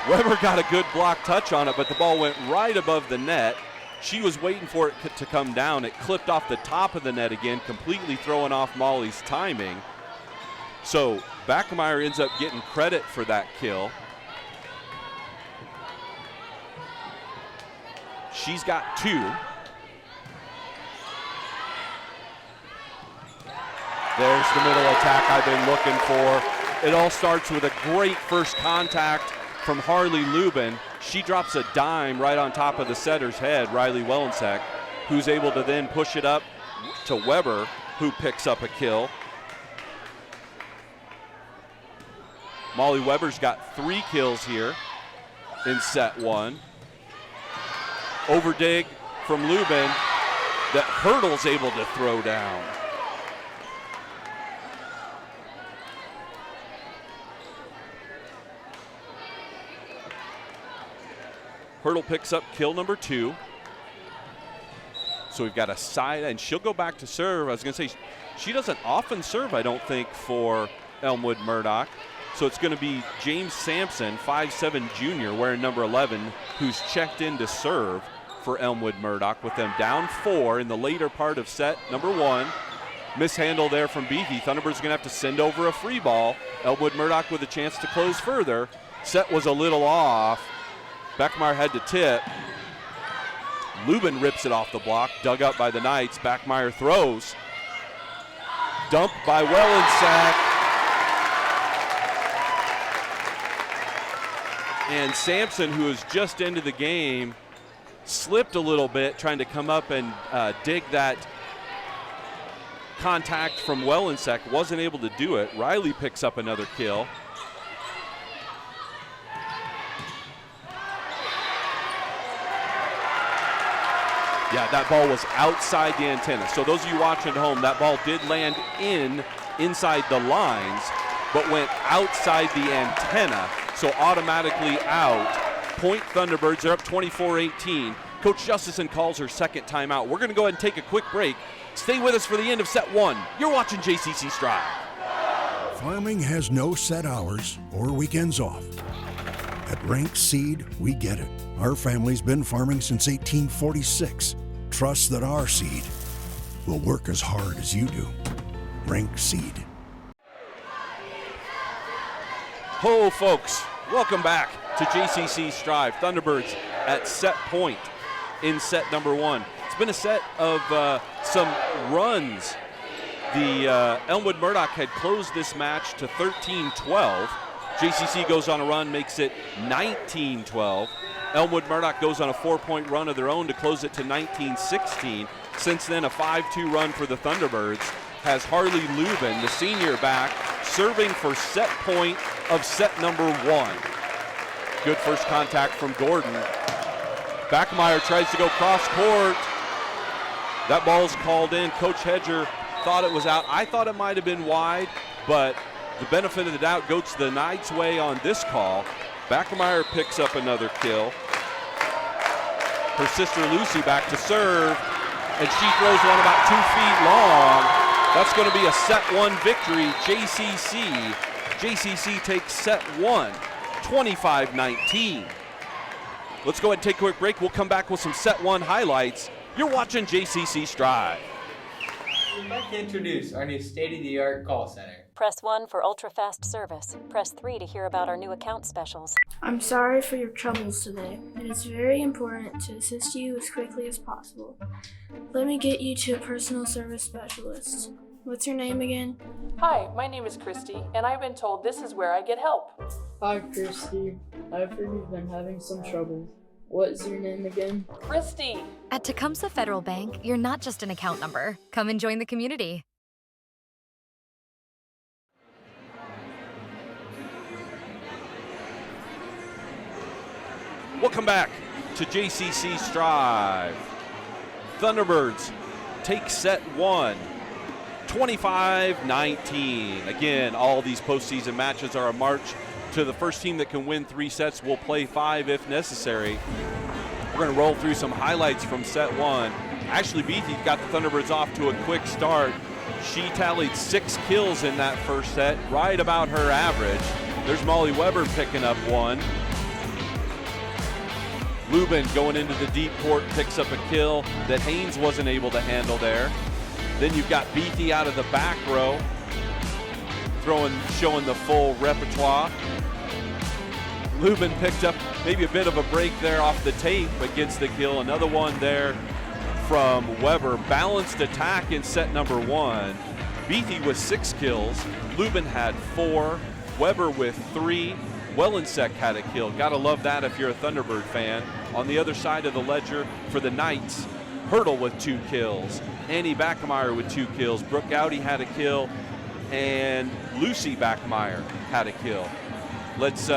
Weber got a good block touch on it, but the ball went right above the net. She was waiting for it to come down. It clipped off the top of the net again, completely throwing off Molly's timing. So Backmeyer ends up getting credit for that kill. She's got 2. There's the middle attack I've been looking for. It all starts with a great first contact from Harley Lubin. She drops a dime right on top of the setter's head, Riley Wellensek, who's able to then push it up to Weber, who picks up a kill. Molly Weber's got 3 kills here in set 1. Overdig from Lubin that Hurdle's able to throw down. Hurdle picks up kill number 2. So we've got a side, and she'll go back to serve. I was going to say, she doesn't often serve, I don't think, for Elmwood-Murdock. So it's going to be James Sampson, 5'7" junior, wearing number 11, who's checked in to serve for Elmwood-Murdock with them down 4 in the later part of set number 1. Mishandle there from Beatty. Thunderbirds going to have to send over a free ball. Elmwood-Murdock with a chance to close further. Set was a little off. Backmeyer had to tip. Lubin rips it off the block, dug up by the Knights. Backmeyer throws. Dumped by Wellensack. And Sampson, who is just into the game, slipped a little bit trying to come up and dig that contact from Wellensack. Wasn't able to do it. Riley picks up another kill. Yeah, that ball was outside the antenna. So those of you watching at home, that ball did land inside the lines, but went outside the antenna, so automatically out. Point Thunderbirds are up 24-18. Coach Justison calls her second timeout. We're going to go ahead and take a quick break. Stay with us for the end of set 1. You're watching JCC Strive. Farming has no set hours or weekends off. At Rank Seed, we get it. Our family's been farming since 1846. Trust that our seed will work as hard as you do. Rank Seed. Ho, folks. Welcome back to JCC Strive. Thunderbirds at set point in set number 1. It's been a set of some runs. The Elmwood-Murdock had closed this match to 13-12. JCC goes on a run, makes it 19-12. Elmwood-Murdock goes on a 4-point run of their own to close it to 19-16. Since then, a 5-2 run for the Thunderbirds has Harley Lubin, the senior, back, serving for set point of set number 1. Good first contact from Gordon. Backmeyer tries to go cross court. That ball's called in. Coach Hedger thought it was out. I thought it might have been wide, but the benefit of the doubt goes the Knights' way on this call. Backmeyer picks up another kill. Her sister Lucy back to serve, and she throws one about 2 feet long. That's going to be a set one victory. JCC takes set one, 25-19. Let's go ahead and take a quick break. We'll come back with some set one highlights. You're watching JCC Strive. We'd like to introduce our new state-of-the-art call center. Press 1 for ultra-fast service. Press 3 to hear about our new account specials. I'm sorry for your troubles today. It is very important to assist you as quickly as possible. Let me get you to a personal service specialist. What's your name again? Hi, my name is Christy, and I've been told this is where I get help. Hi, Christy. I've heard you've been having some trouble. What is your name again? Christy! At Tecumseh Federal Bank, you're not just an account number. Come and join the community. Welcome back to JCC Strive. Thunderbirds take set one, 25-19. Again, all these postseason matches are a march to the first team that can win 3 sets. Will play 5 if necessary. We're going to roll through some highlights from set one. Ashley Beatty got the Thunderbirds off to a quick start. She tallied 6 kills in that first set, right about her average. There's Molly Weber picking up 1. Lubin going into the deep court picks up a kill that Haynes wasn't able to handle there. Then you've got Beatty out of the back row, showing the full repertoire. Lubin picked up maybe a bit of a break there off the tape, but gets the kill. Another one there from Weber. Balanced attack in set number 1. Beatty with 6 kills. Lubin had 4. Weber with 3. Wellensek had a kill. Gotta love that if you're a Thunderbird fan. On the other side of the ledger for the Knights, Hurdle with 2 kills. Annie Backmeyer with 2 kills. Brooke Gowdy had a kill. And Lucy Backmeyer had a kill. Let's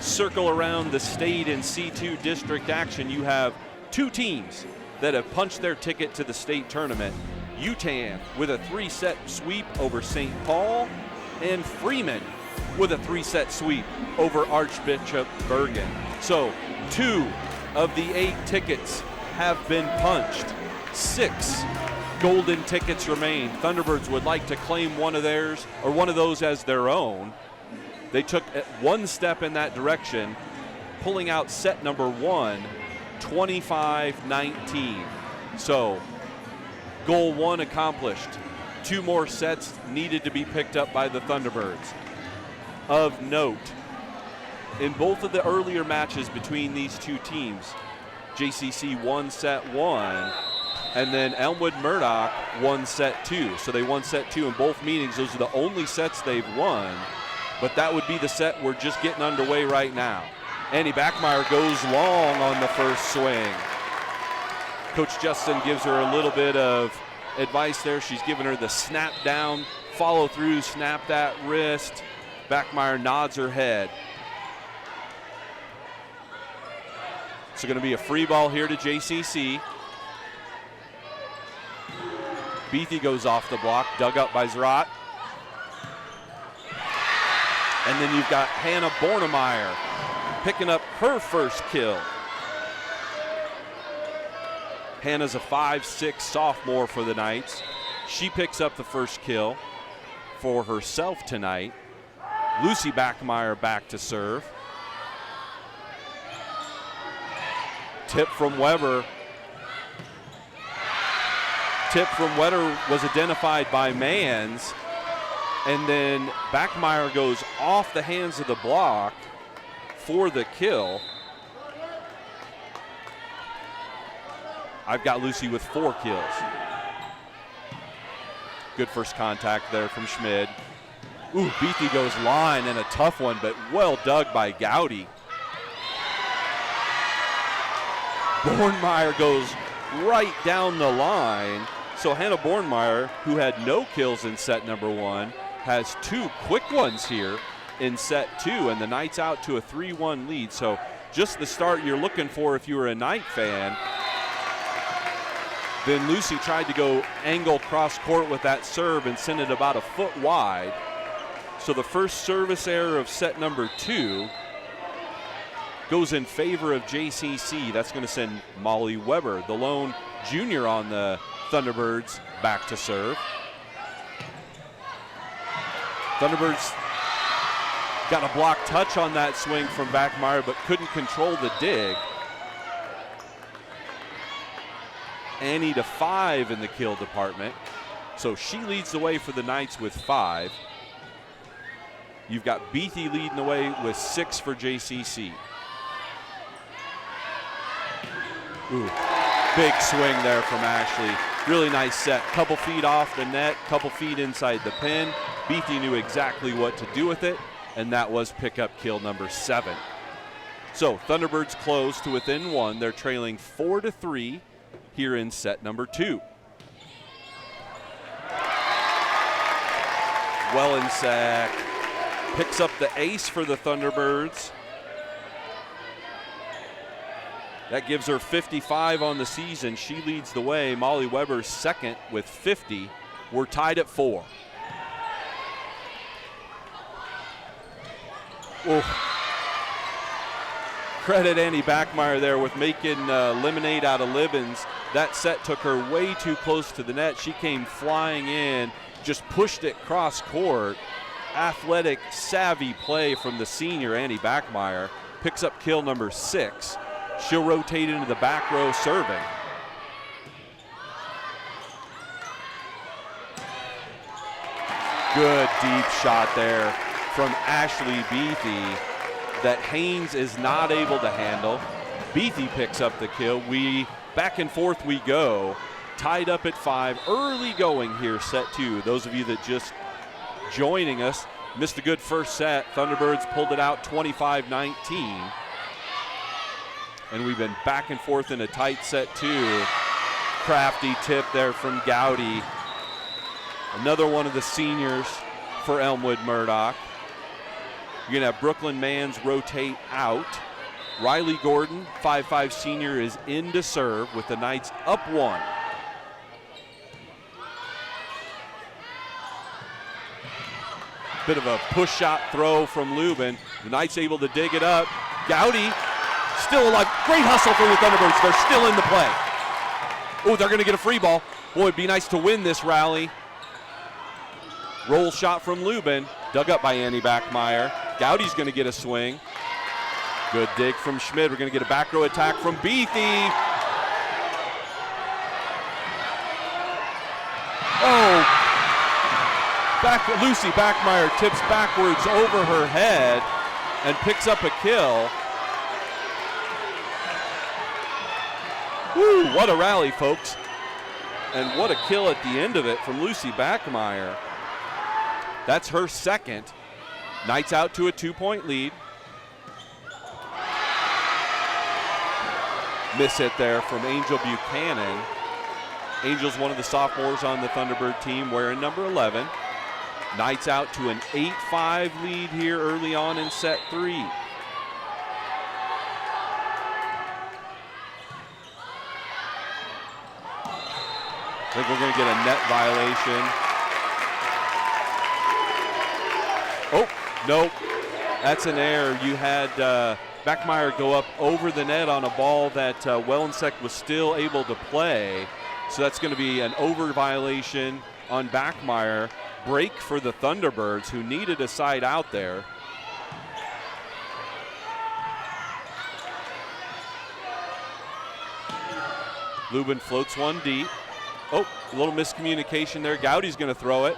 circle around the state and C2 district action. You have 2 teams that have punched their ticket to the state tournament. UTAN with a 3-set sweep over St. Paul, and Freeman with a 3-set sweep over Archbishop Bergen. So 2 of the 8 tickets have been punched. 6 golden tickets remain. Thunderbirds would like to claim one of theirs, or one of those as their own. They took 1 step in that direction, pulling out set number 1, 25-19. So goal 1 accomplished. 2 more sets needed to be picked up by the Thunderbirds. Of note, in both of the earlier matches between these 2 teams, JCC won set 1, and then Elmwood-Murdock won set 2. So they won set 2 in both meetings. Those are the only sets they've won, but that would be the set we're just getting underway right now. Annie Backmeyer goes long on the first swing. Coach Justin gives her a little bit of advice there. She's giving her the snap down, follow through, snap that wrist. Backmeyer nods her head. It's going to be a free ball here to JCC. Beatty goes off the block, dug up by Zrot. And then you've got Hannah Bornemeyer picking up her first kill. Hannah's a 5'6" sophomore for the Knights. She picks up the first kill for herself tonight. Lucy Backmeyer back to serve. Tip from Weber. Tip from Weber was identified by Mans. And then Backmeyer goes off the hands of the block for the kill. I've got Lucy with 4 kills. Good first contact there from Schmid. Ooh, Beatty goes line, and a tough one, but well dug by Gowdy. Bornemeyer goes right down the line. So Hannah Bornemeyer, who had no kills in set number 1, has 2 quick ones here in set 2, and the Knights out to a 3-1 lead. So just the start you're looking for if you were a Knight fan. Then Lucy tried to go angle cross court with that serve and send it about a foot wide. So the first service error of set number 2 goes in favor of JCC. That's going to send Molly Weber, the lone junior on the Thunderbirds, back to serve. Thunderbirds got a block touch on that swing from Backmeyer, but couldn't control the dig. Annie to 5 in the kill department. So she leads the way for the Knights with 5. You've got Beatty leading the way with 6 for JCC. Ooh, big swing there from Ashley. Really nice set. Couple feet off the net, couple feet inside the pin. Beatty knew exactly what to do with it, and that was pickup kill number 7. So Thunderbirds close to within 1. They're trailing 4-3 here in set number 2. Wellensack picks up the ace for the Thunderbirds. That gives her 55 on the season. She leads the way. Molly Weber's second with 50. We're tied at 4. Oh. Credit Annie Backmeyer there with making lemonade out of lemons. That set took her way too close to the net. She came flying in, just pushed it cross court. Athletic, savvy play from the senior Annie Backmeyer. Picks up kill number 6. She'll rotate into the back row serving. Good deep shot there from Ashley Beatty that Haynes is not able to handle. Beatty picks up the kill. Back and forth we go. Tied up at 5. Early going here, set 2. Those of you that just joining us missed a good first set. Thunderbirds pulled it out 25-19. And we've been back and forth in a tight set 2. Crafty tip there from Gowdy. Another one of the seniors for Elmwood-Murdock. You're going to have Brooklyn Manns rotate out. Riley Gordon, 5'5" senior, is in to serve with the Knights up 1. Bit of a push shot throw from Lubin. The Knights able to dig it up. Gowdy still alive. Great hustle from the Thunderbirds. They're still in the play. Oh, they're going to get a free ball. Boy, it'd be nice to win this rally. Roll shot from Lubin. Dug up by Annie Backmeyer. Gowdy's going to get a swing. Good dig from Schmidt. We're going to get a back row attack from Beatty. Oh, Lucy Backmeyer tips backwards over her head and picks up a kill. Woo, what a rally, folks. And what a kill at the end of it from Lucy Backmeyer. That's her second. Knights out to a 2-point lead. Miss hit there from Angel Buchanan. Angel's one of the sophomores on the Thunderbird team wearing number 11. Knights out to an 8-5 lead here early on in set 3. I think we're going to get a net violation. Oh, nope. That's an error. You had Backmeyer go up over the net on a ball that Wellensack was still able to play. So that's going to be an over violation on Backmeyer. Break for the Thunderbirds, who needed a side out there. Lubin floats one deep. Oh, a little miscommunication there. Gowdy's going to throw it.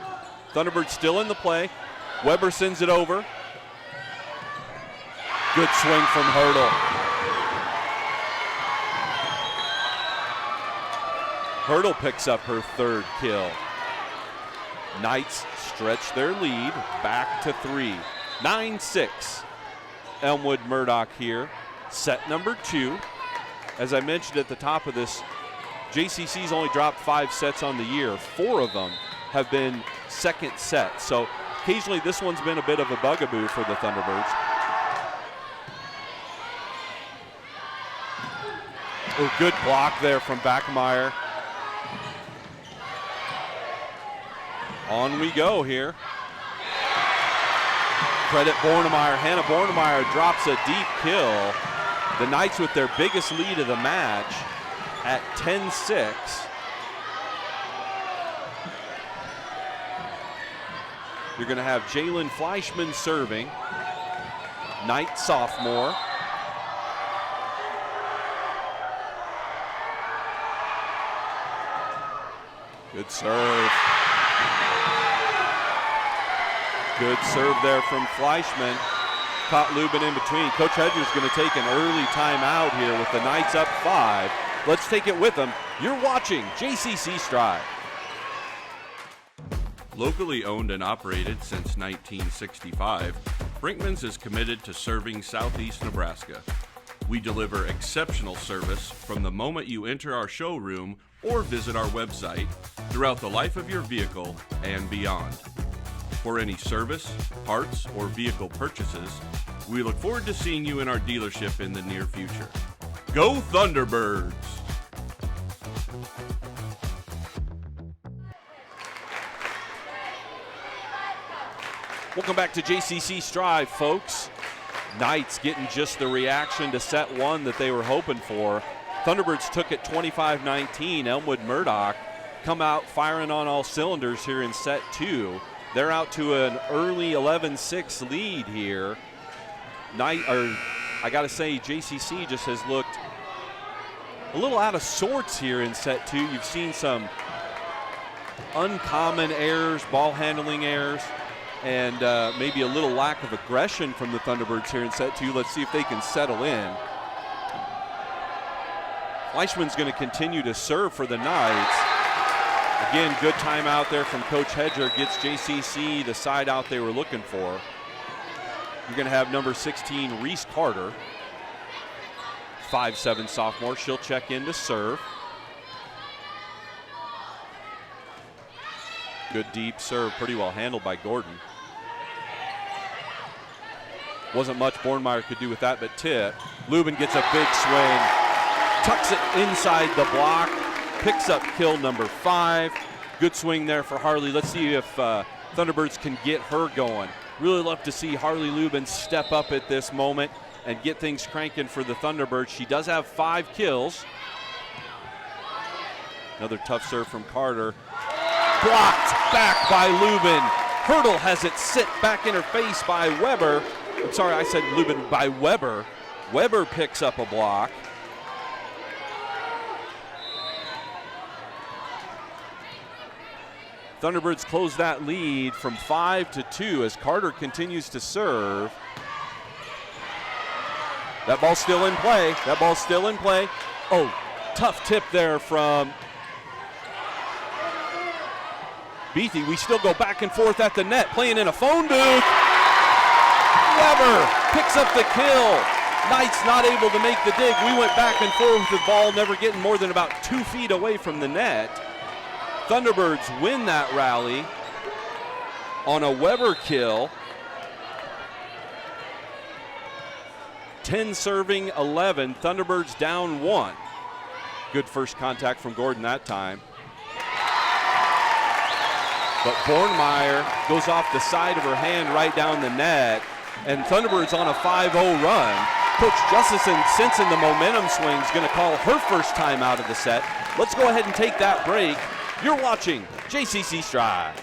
Thunderbirds still in the play. Weber sends it over. Good swing from Hurdle. Hurdle picks up her third kill. Knights stretch their lead back to 3. 9-6. Elmwood-Murdock here. Set number 2. As I mentioned at the top of this, JCC's only dropped 5 sets on the year. 4 of them have been second sets. So occasionally this one's been a bit of a bugaboo for the Thunderbirds. Oh, good block there from Backmeyer. On we go here. Credit Bornemeyer. Hannah Bornemeyer drops a deep kill. The Knights with their biggest lead of the match at 10-6. You're going to have Jalen Fleischman serving. Knight sophomore. Good serve. Good serve there from Fleischman. Caught Lubin in between. Coach Hedger's going to take an early timeout here with the Knights up 5. Let's take it with them. You're watching JCC Strive. Locally owned and operated since 1965, Brinkman's is committed to serving Southeast Nebraska. We deliver exceptional service from the moment you enter our showroom or visit our website throughout the life of your vehicle and beyond. For any service, parts, or vehicle purchases, we look forward to seeing you in our dealership in the near future. Go Thunderbirds! Welcome back to JCC Strive, folks. Knights getting just the reaction to set 1 that they were hoping for. Thunderbirds took it 25-19. Elmwood-Murdock come out firing on all cylinders here in set 2. They're out to an early 11-6 lead here. I got to say, JCC just has looked a little out of sorts here in set 2. You've seen some uncommon errors, ball handling errors, and maybe a little lack of aggression from the Thunderbirds here in set 2. Let's see if they can settle in. Fleischman's going to continue to serve for the Knights. Again, good timeout there from Coach Hedger. Gets JCC the side out they were looking for. You're going to have number 16, Reese Carter, 5'7" sophomore. She'll check in to serve. Good deep serve, pretty well handled by Gordon. Wasn't much Bornmeyer could do with that, but tip. Lubin gets a big swing, tucks it inside the block, picks up kill number 5. Good swing there for Harley. Let's see if Thunderbirds can get her going. Really love to see Harley Lubin step up at this moment and get things cranking for the Thunderbirds. She does have 5 kills. Another tough serve from Carter. Blocked back by Lubin. Hurdle has it sit back in her face by Weber. I'm sorry, I said Lubin, by Weber. Weber picks up a block. Thunderbirds close that lead from 5-2 as Carter continues to serve. That ball's still in play. That ball's still in play. Oh, tough tip there from Beathy. We still go back and forth at the net, playing in a phone booth. Weber picks up the kill. Knights not able to make the dig. We went back and forth with the ball, never getting more than about 2 feet away from the net. Thunderbirds win that rally on a Weber kill. 10 serving, 11. Thunderbirds down 1. Good first contact from Gordon that time. But Bornmeyer goes off the side of her hand right down the net, and Thunderbirds on a 5-0 run. Coach Justison, sensing the momentum swing, is going to call her first time out of the set. Let's go ahead and take that break. You're watching JCC Strive.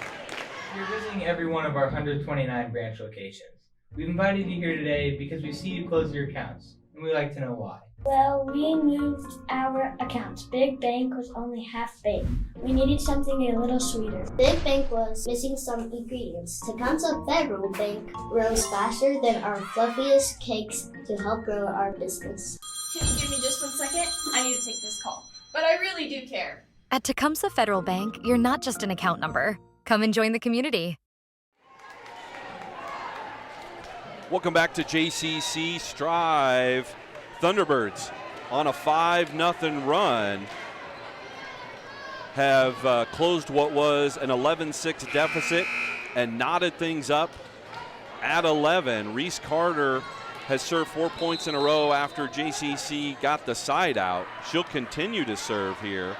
You're visiting every one of our 129 branch locations. We've invited you here today because we see you close your accounts, and we'd like to know why. Well, we moved our accounts. Big Bank was only half baked. We needed something a little sweeter. Big Bank was missing some ingredients. Tecumseh Federal Bank grows faster than our fluffiest cakes to help grow our business. Can you give me just 1 second? I need to take this call. But I really do care. At Tecumseh Federal Bank, you're not just an account number. Come and join the community. Welcome back to JCC Strive. Thunderbirds on a 5-0 run have closed what was an 11-6 deficit and knotted things up at 11. Reese Carter has served 4 points in a row after JCC got the side out. She'll continue to serve here.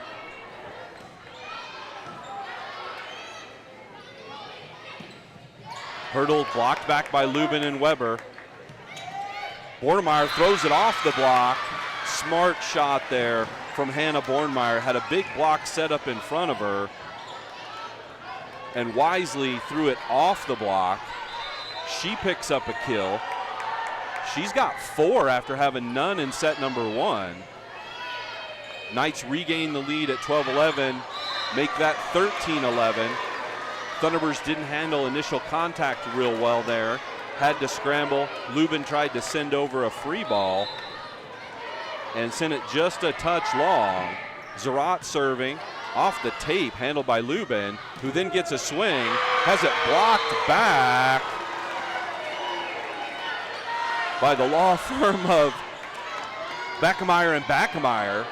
Hurdle blocked back by Lubin and Weber. Bornmeyer throws it off the block. Smart shot there from Hannah Bornmeyer. Had a big block set up in front of her. and wisely threw it off the block. She picks up a kill. She's got 4 after having none in set number 1. Knights regain the lead at 12-11, make that 13-11. Thunderbirds didn't handle initial contact real well there. Had to scramble. Lubin tried to send over a free ball and sent it just a touch long. Zarat serving off the tape, handled by Lubin, who then gets a swing, has it blocked back by the law firm of Backemeyer and Backemeyer.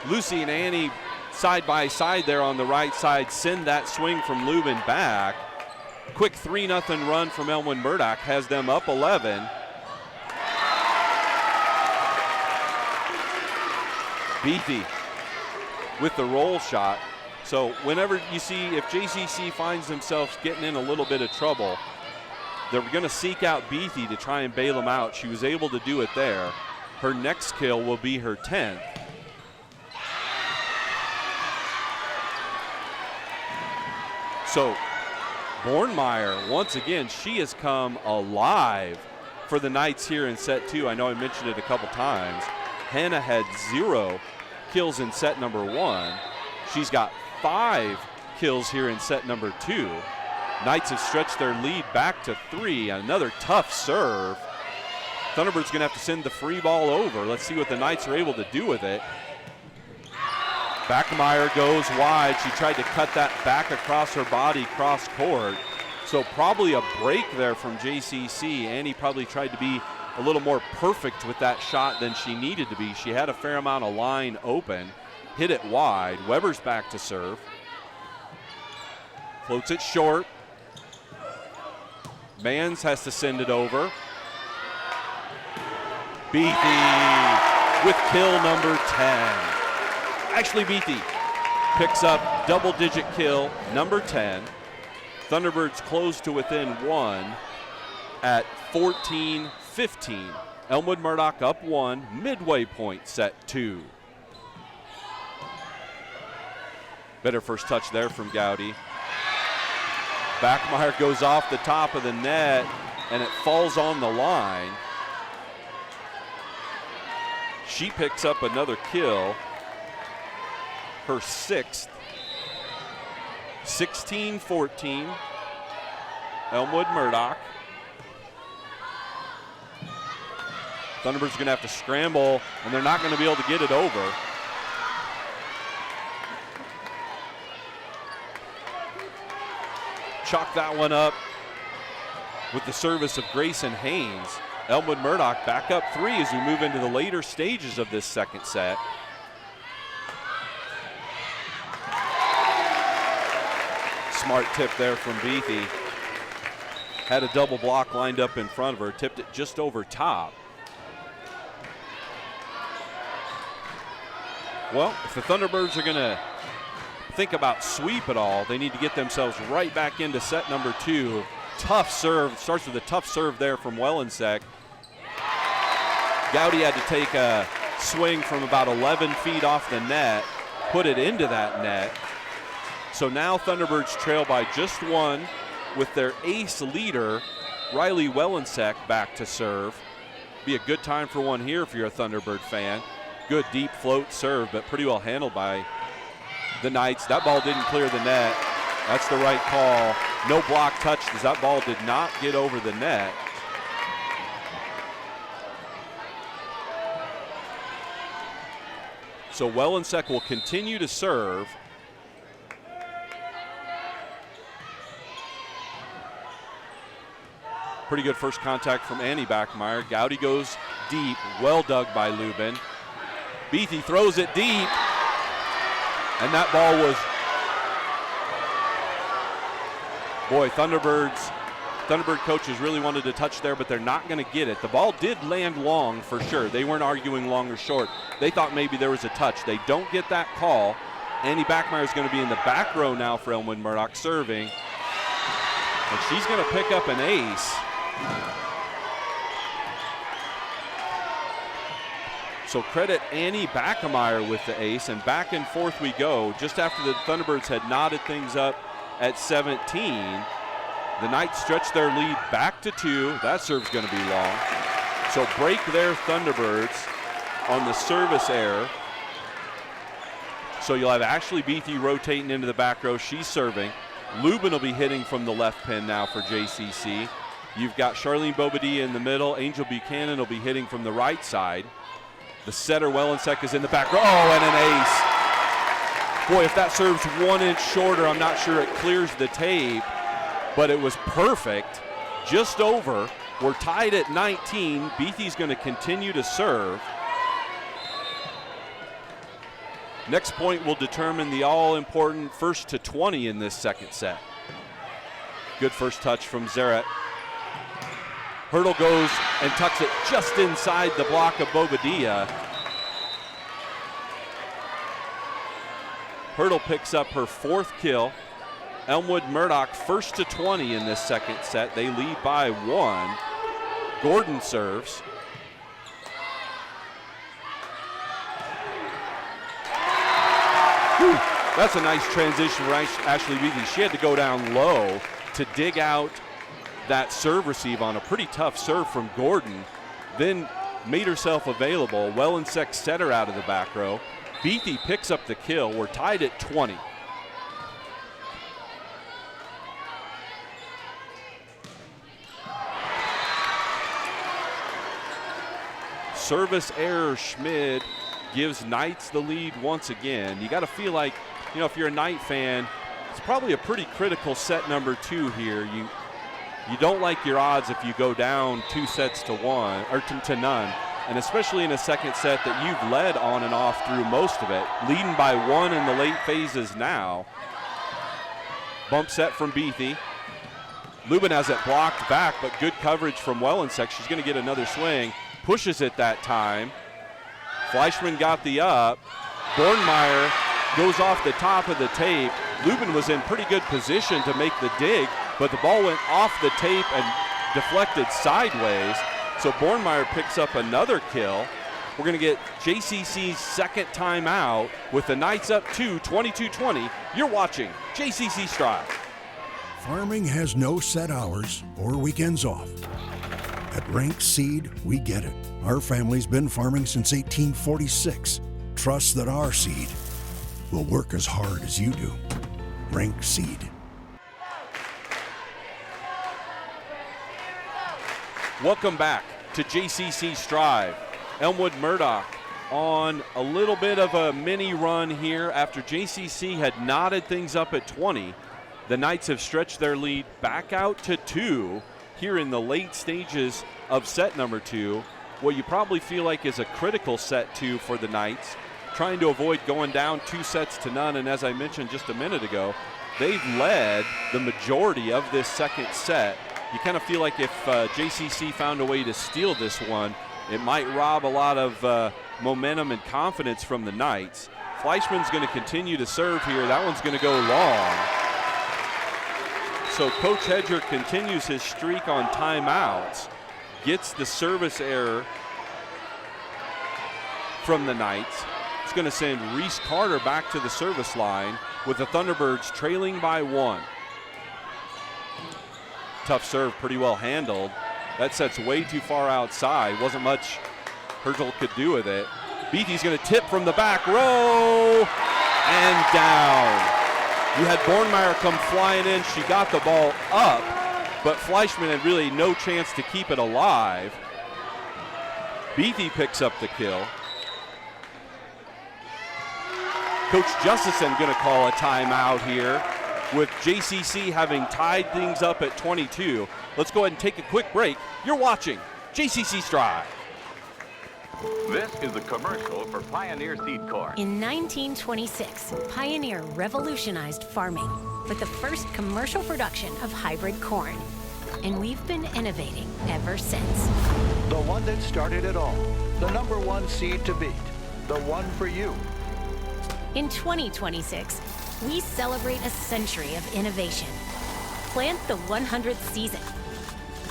Lucy and Annie side by side there on the right side send that swing from Lubin back. Quick 3-0 run from Elmwood-Murdock has them up 11. Beatty with the roll shot. So whenever you see, if JCC finds themselves getting in a little bit of trouble, they're going to seek out Beatty to try and bail them out. She was able to do it there. Her next kill will be her 10th. So Bornmeyer, once again, she has come alive for the Knights here in set 2. I know I mentioned it a couple times. Hannah had 0 kills in set number 1. She's got 5 kills here in set number 2. Knights have stretched their lead back to 3. Another tough serve. Thunderbirds gonna have to send the free ball over. Let's see what the Knights are able to do with it. Backemeyer goes wide. She tried to cut that back across her body, cross court. So probably a break there from JCC. Annie probably tried to be a little more perfect with that shot than she needed to be. She had a fair amount of line open, hit it wide. Weber's back to serve. Floats it short. Mans has to send it over. Beatty with kill number 10. Ashley Beatty picks up double-digit kill number 10. Thunderbirds close to within 1 at 14-15. Elmwood-Murdock up 1, midway point set 2. Better first touch there from Gowdy. Backemeyer goes off the top of the net and it falls on the line. She picks up another kill, her 6th. 16-14, Elmwood-Murdock. Thunderbirds are going to have to scramble, and they're not going to be able to get it over. Chalk that one up with the service of Grayson Haynes. Elmwood-Murdock back up 3 as we move into the later stages of this second set. Smart tip there from Beatty. Had a double block lined up in front of her, tipped it just over top. Well, if the Thunderbirds are going to think about sweep at all, they need to get themselves right back into set number 2. Tough serve, starts with a tough serve there from Wellensek. Gowdy had to take a swing from about 11 feet off the net, put it into that net. So now Thunderbirds trail by just 1 with their ace leader, Riley Wellensek, back to serve. Be a good time for one here if you're a Thunderbird fan. Good deep float serve, but pretty well handled by the Knights. That ball didn't clear the net. That's the right call. No block touch as that ball did not get over the net. So Wellensek will continue to serve. Pretty good first contact from Annie Backemeyer. Gowdy goes deep, well dug by Lubin. Beatty throws it deep, and that ball was, boy, Thunderbird coaches really wanted to touch there, but they're not going to get it. The ball did land long for sure. They weren't arguing long or short. They thought maybe there was a touch. They don't get that call. Annie Backemeyer is going to be in the back row now for Elmwood-Murdock serving, and she's going to pick up an ace. So credit Annie Backemeyer with the ace, and back and forth we go. Just after the Thunderbirds had knotted things up at 17. The Knights stretch their lead back to 2. That serve's going to be long. So break there, Thunderbirds, on the service error. So you'll have Ashley Beathy rotating into the back row. She's serving. Lubin will be hitting from the left pin now for JCC. You've got Charlene Bobadilla in the middle. Angel Buchanan will be hitting from the right side. The setter, Wellenseck, is in the back row. Oh, and an ace. Boy, if that serves 1 inch shorter, I'm not sure it clears the tape, but it was perfect. Just over. We're tied at 19. Beathy's going to continue to serve. Next point will determine the all-important first to 20 in this second set. Good first touch from Zaret. Hurdle goes and tucks it just inside the block of Bobadilla. Hurdle picks up her 4th kill. Elmwood-Murdock first to 20 in this second set. They lead by 1. Gordon serves. Whew, that's a nice transition for Ashley Beathy. She had to go down low to dig out that serve receive on a pretty tough serve from Gordon, then made herself available. Wellenseck set her out of the back row. Beathy picks up the kill. We're tied at 20. Service error, Schmid gives Knights the lead once again. You got to feel like, you know, if you're a Knight fan, it's probably a pretty critical set number 2 here. You don't like your odds if you go down 2 sets to 1 or to none, and especially in a second set that you've led on and off through most of it, leading by 1 in the late phases now. Bump set from Beathy. Lubin has it blocked back, but good coverage from Wellenseck. She's going to get another swing. Pushes it that time. Fleischman got the up. Bornmeyer goes off the top of the tape. Lubin was in pretty good position to make the dig, but the ball went off the tape and deflected sideways. So Bornmeyer picks up another kill. We're going to get JCC's second timeout with the Knights up 2, 22-20. You're watching JCC Strive. Farming has no set hours or weekends off. At Rank Seed, we get it. Our family's been farming since 1846. Trust that our seed will work as hard as you do. Rank Seed. Welcome back to JCC Strive. Elmwood-Murdock on a little bit of a mini run here after JCC had knotted things up at 20. The Knights have stretched their lead back out to 2 here in the late stages of set number 2. What you probably feel like is a critical set 2 for the Knights, trying to avoid going down 2 sets to none. And as I mentioned just a minute ago, they've led the majority of this second set. You kind of feel like if JCC found a way to steal this one, it might rob a lot of momentum and confidence from the Knights. Fleischman's going to continue to serve here. That one's going to go long. So Coach Hedger continues his streak on timeouts, gets the service error from the Knights. It's going to send Reese Carter back to the service line with the Thunderbirds trailing by 1. Tough serve, pretty well handled. That set's way too far outside. Wasn't much Hurdle could do with it. Beatty's going to tip from the back row and down. You had Bornmeyer come flying in. She got the ball up, but Fleischman had really no chance to keep it alive. Beatty picks up the kill. Coach Justison going to call a timeout here with JCC having tied things up at 22. Let's go ahead and take a quick break. You're watching JCC Strive. This is a commercial for Pioneer Seed Corn. In 1926, Pioneer revolutionized farming with the first commercial production of hybrid corn. And we've been innovating ever since. The one that started it all. The #1 seed to beat. The one for you. In 2026, we celebrate a century of innovation. Plant the 100th season.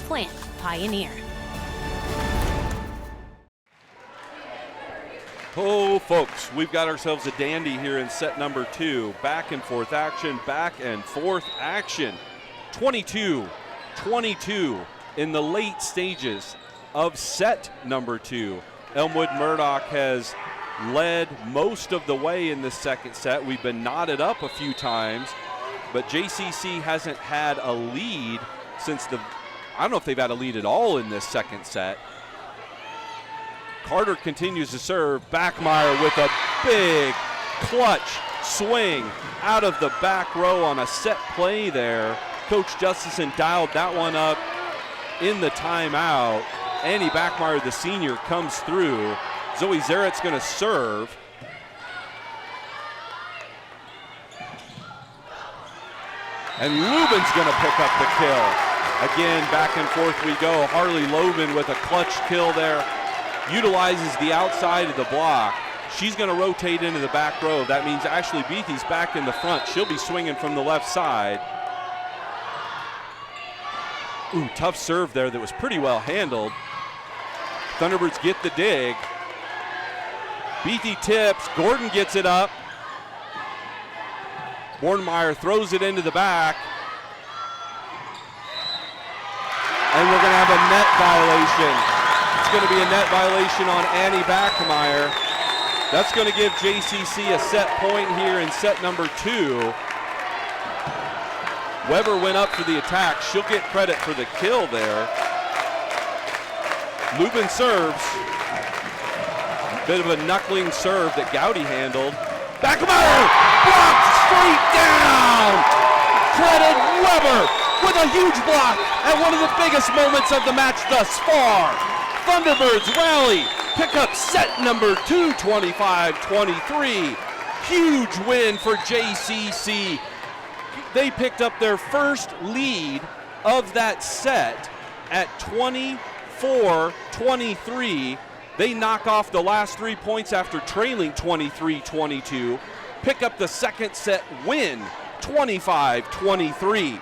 Plant Pioneer. Oh, folks, we've got ourselves a dandy here in set number 2. Back and forth action, 22-22 in the late stages of set number 2. Elmwood-Murdock has led most of the way in this second set. We've been knotted up a few times, but JCC hasn't had a lead since I don't know if they've had a lead at all in this second set. Carter continues to serve. Backmeyer with a big clutch swing out of the back row on a set play there. Coach Justison dialed that one up in the timeout. Annie Backmeyer, the senior, comes through. Zoe Zaret's going to serve. And Lubin's going to pick up the kill. Again, back and forth we go. Harley Lubin with a clutch kill there. Utilizes the outside of the block. She's going to rotate into the back row. That means Ashley Beatty's back in the front. She'll be swinging from the left side. Ooh, tough serve there that was pretty well handled. Thunderbirds get the dig. Beatty tips. Gordon gets it up. Bornmeyer throws it into the back. And we're going to have a net violation. It's going to be a net violation on Annie Backmeyer. That's going to give JCC a set point here in set number 2. Weber went up for the attack. She'll get credit for the kill there. Lubin serves. Bit of a knuckling serve that Gowdy handled. Backmeyer blocked straight down. Credit Weber with a huge block at one of the biggest moments of the match thus far. Thunderbirds rally, pick up set number 2, 25-23. Huge win for JCC. They picked up their first lead of that set at 24-23. They knock off the last 3 points after trailing 23-22. Pick up the second set win, 25-23.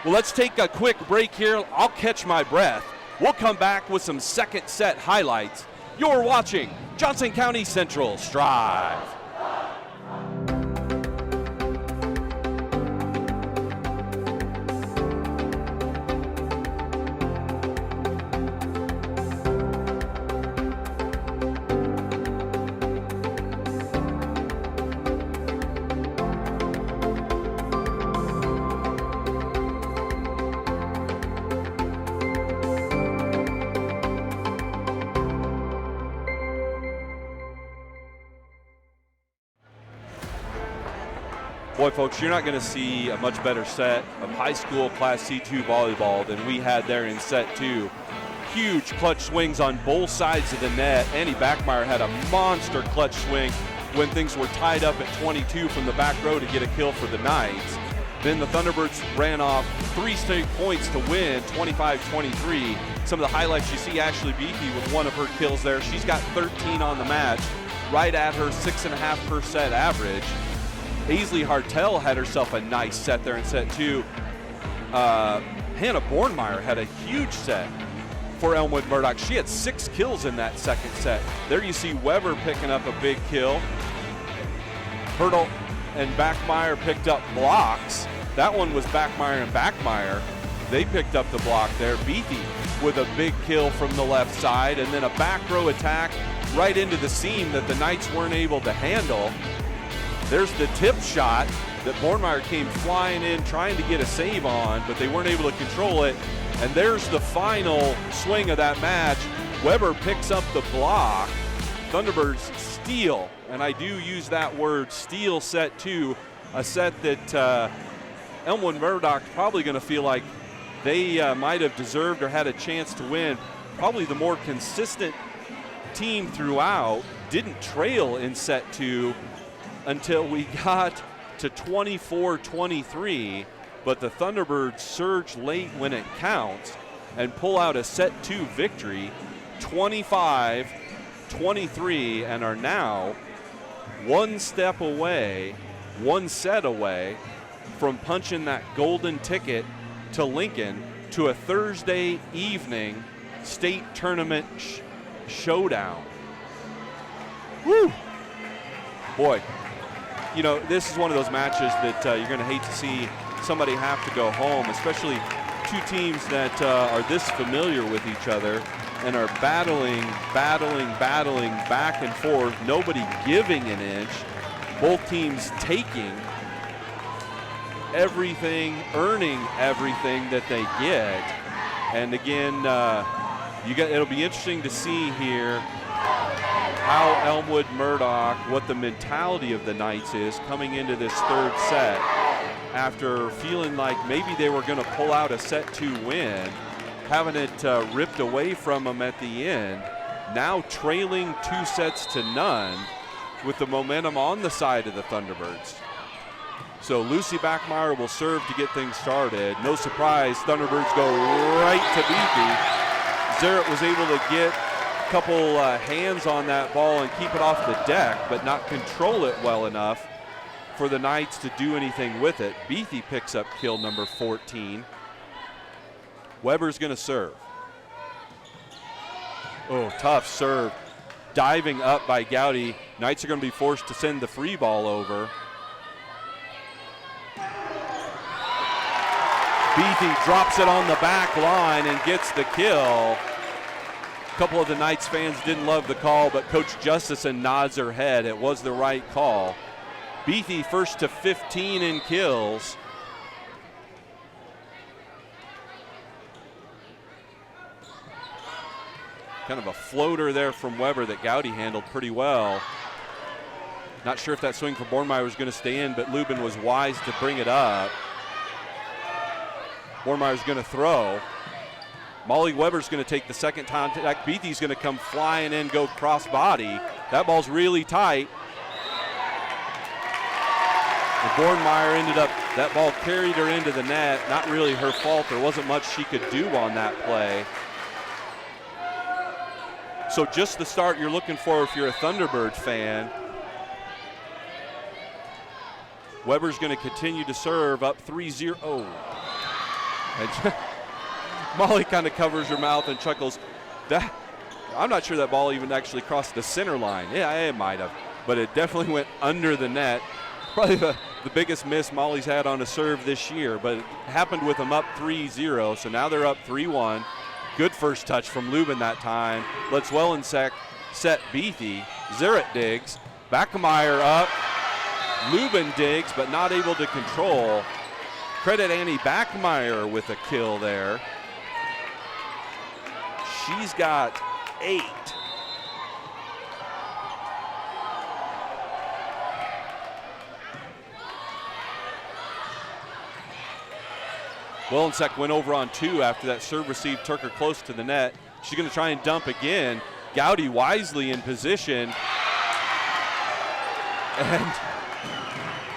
Well, let's take a quick break here. I'll catch my breath. We'll come back with some second set highlights. You're watching Johnson County Central Strive. Boy, folks, you're not going to see a much better set of high school Class C2 volleyball than we had there in set 2. Huge clutch swings on both sides of the net. Annie Backmeyer had a monster clutch swing when things were tied up at 22 from the back row to get a kill for the Knights. Then the Thunderbirds ran off 3 straight points to win, 25-23. Some of the highlights, you see Ashley Beatty with one of her kills there. She's got 13 on the match, right at her 6.5 per set average. Aisley Hartel had herself a nice set there in set 2. Hannah Bornmeyer had a huge set for Elmwood-Murdock. She had 6 kills in that second set. There you see Weber picking up a big kill. Hurdle and Backmeyer picked up blocks. That one was Backmeyer and Backmeyer. They picked up the block there. Beatty with a big kill from the left side, and then a back row attack right into the seam that the Knights weren't able to handle. There's the tip shot that Bornmeyer came flying in trying to get a save on, but they weren't able to control it. And there's the final swing of that match. Weber picks up the block. Thunderbirds steal, and I do use that word, steal set 2, a set that Elmwood-Murdock probably going to feel like they might have deserved or had a chance to win. Probably the more consistent team throughout. Didn't trail in set 2 until we got to 24-23, but the Thunderbirds surge late when it counts and pull out a set 2 victory, 25-23, and are now one step away, one set away from punching that golden ticket to Lincoln to a Thursday evening state tournament showdown. Woo! Boy, you know, this is one of those matches that you're going to hate to see somebody have to go home, especially two teams that are this familiar with each other and are battling back and forth, nobody giving an inch, both teams taking everything, earning everything that they get. And again, it'll be interesting to see here how Elmwood-Murdock, what the mentality of the Knights is coming into this third set after feeling like maybe they were going to pull out a set 2 win, having it ripped away from them at the end, now trailing 2-0 with the momentum on the side of the Thunderbirds. So Lucy Backmeyer will serve to get things started. No surprise, Thunderbirds go right to Beathy. Zarrett was able to get a couple hands on that ball and keep it off the deck, but not control it well enough for the Knights to do anything with it. Beathy picks up kill number 14. Weber's going to serve. Oh, tough serve. Diving up by Gowdy. Knights are going to be forced to send the free ball over. Beathy drops it on the back line and gets the kill. A couple of the Knights fans didn't love the call, but Coach Justison nods her head. It was the right call. Beathy first to 15 in kills. Kind of a floater there from Weber that Gowdy handled pretty well. Not sure if that swing for Bornmeyer was going to stay in, but Lubin was wise to bring it up. Bornmeyer's going to throw. Molly Weber's going to take the second contact. Beathy's going to come flying in, go cross body. That ball's really tight. And Bornmeyer ended up, that ball carried her into the net. Not really her fault. There wasn't much she could do on that play. So just the start you're looking for if you're a Thunderbird fan. Weber's going to continue to serve up 3-0. Oh. And Molly kind of covers her mouth and chuckles. I'm not sure that ball even actually crossed the center line. Yeah, it might have, but it definitely went under the net. Probably the biggest miss Molly's had on a serve this year, but it happened with them up 3-0, so now they're up 3-1. Good first touch from Lubin that time. Lets Wellensack set Beathy. Zarrett digs. Backmeyer up. Lubin digs, but not able to control. Credit Annie Backmeyer with a kill there. She's got 8. Wellensack went over on 2 after that serve received took her close to the net. She's going to try and dump again. Gowdy wisely in position. And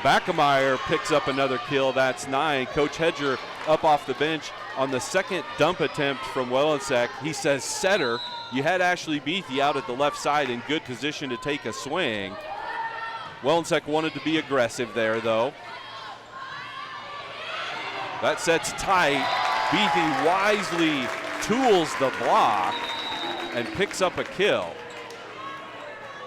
Backmeyer picks up another kill. That's 9. Coach Hedger up off the bench on the second dump attempt from Wellensack. He says, setter. You had Ashley Beathy out at the left side in good position to take a swing. Wellensack wanted to be aggressive there, though. That set's tight. Beathy wisely tools the block and picks up a kill.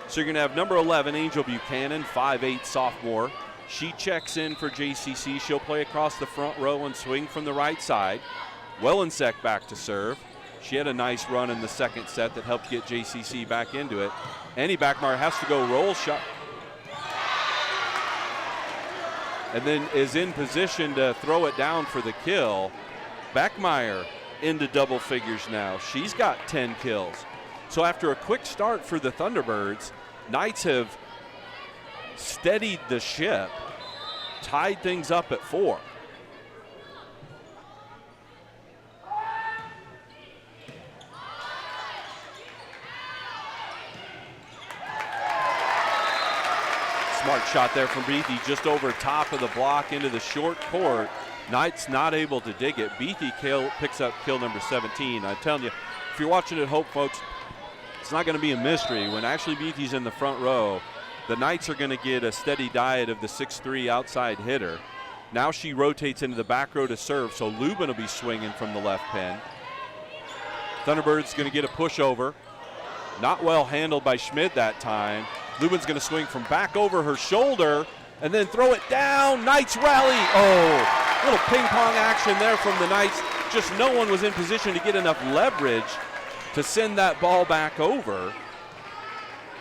So you're going to have number 11, Angel Buchanan, 5'8" sophomore. She checks in for JCC. She'll play across the front row and swing from the right side. Wellensack back to serve. She had a nice run in the second set that helped get JCC back into it. Annie Backmeyer has to go roll shot. And then is in position to throw it down for the kill. Backmeyer into double figures now. She's got 10 kills. So after a quick start for the Thunderbirds, Knights have steadied the ship, tied things up at 4. Smart shot there from Beathy, just over top of the block into the short court. Knights not able to dig it. Beathy picks up kill number 17. I'm telling you, if you're watching at home, folks, it's not going to be a mystery. When Ashley Beathy's in the front row, the Knights are going to get a steady diet of the 6'3" outside hitter. Now she rotates into the back row to serve, so Lubin will be swinging from the left pin. Thunderbirds going to get a pushover. Not well handled by Schmid that time. Lubin's going to swing from back over her shoulder and then throw it down. Knights rally. Oh, little ping pong action there from the Knights. Just no one was in position to get enough leverage to send that ball back over.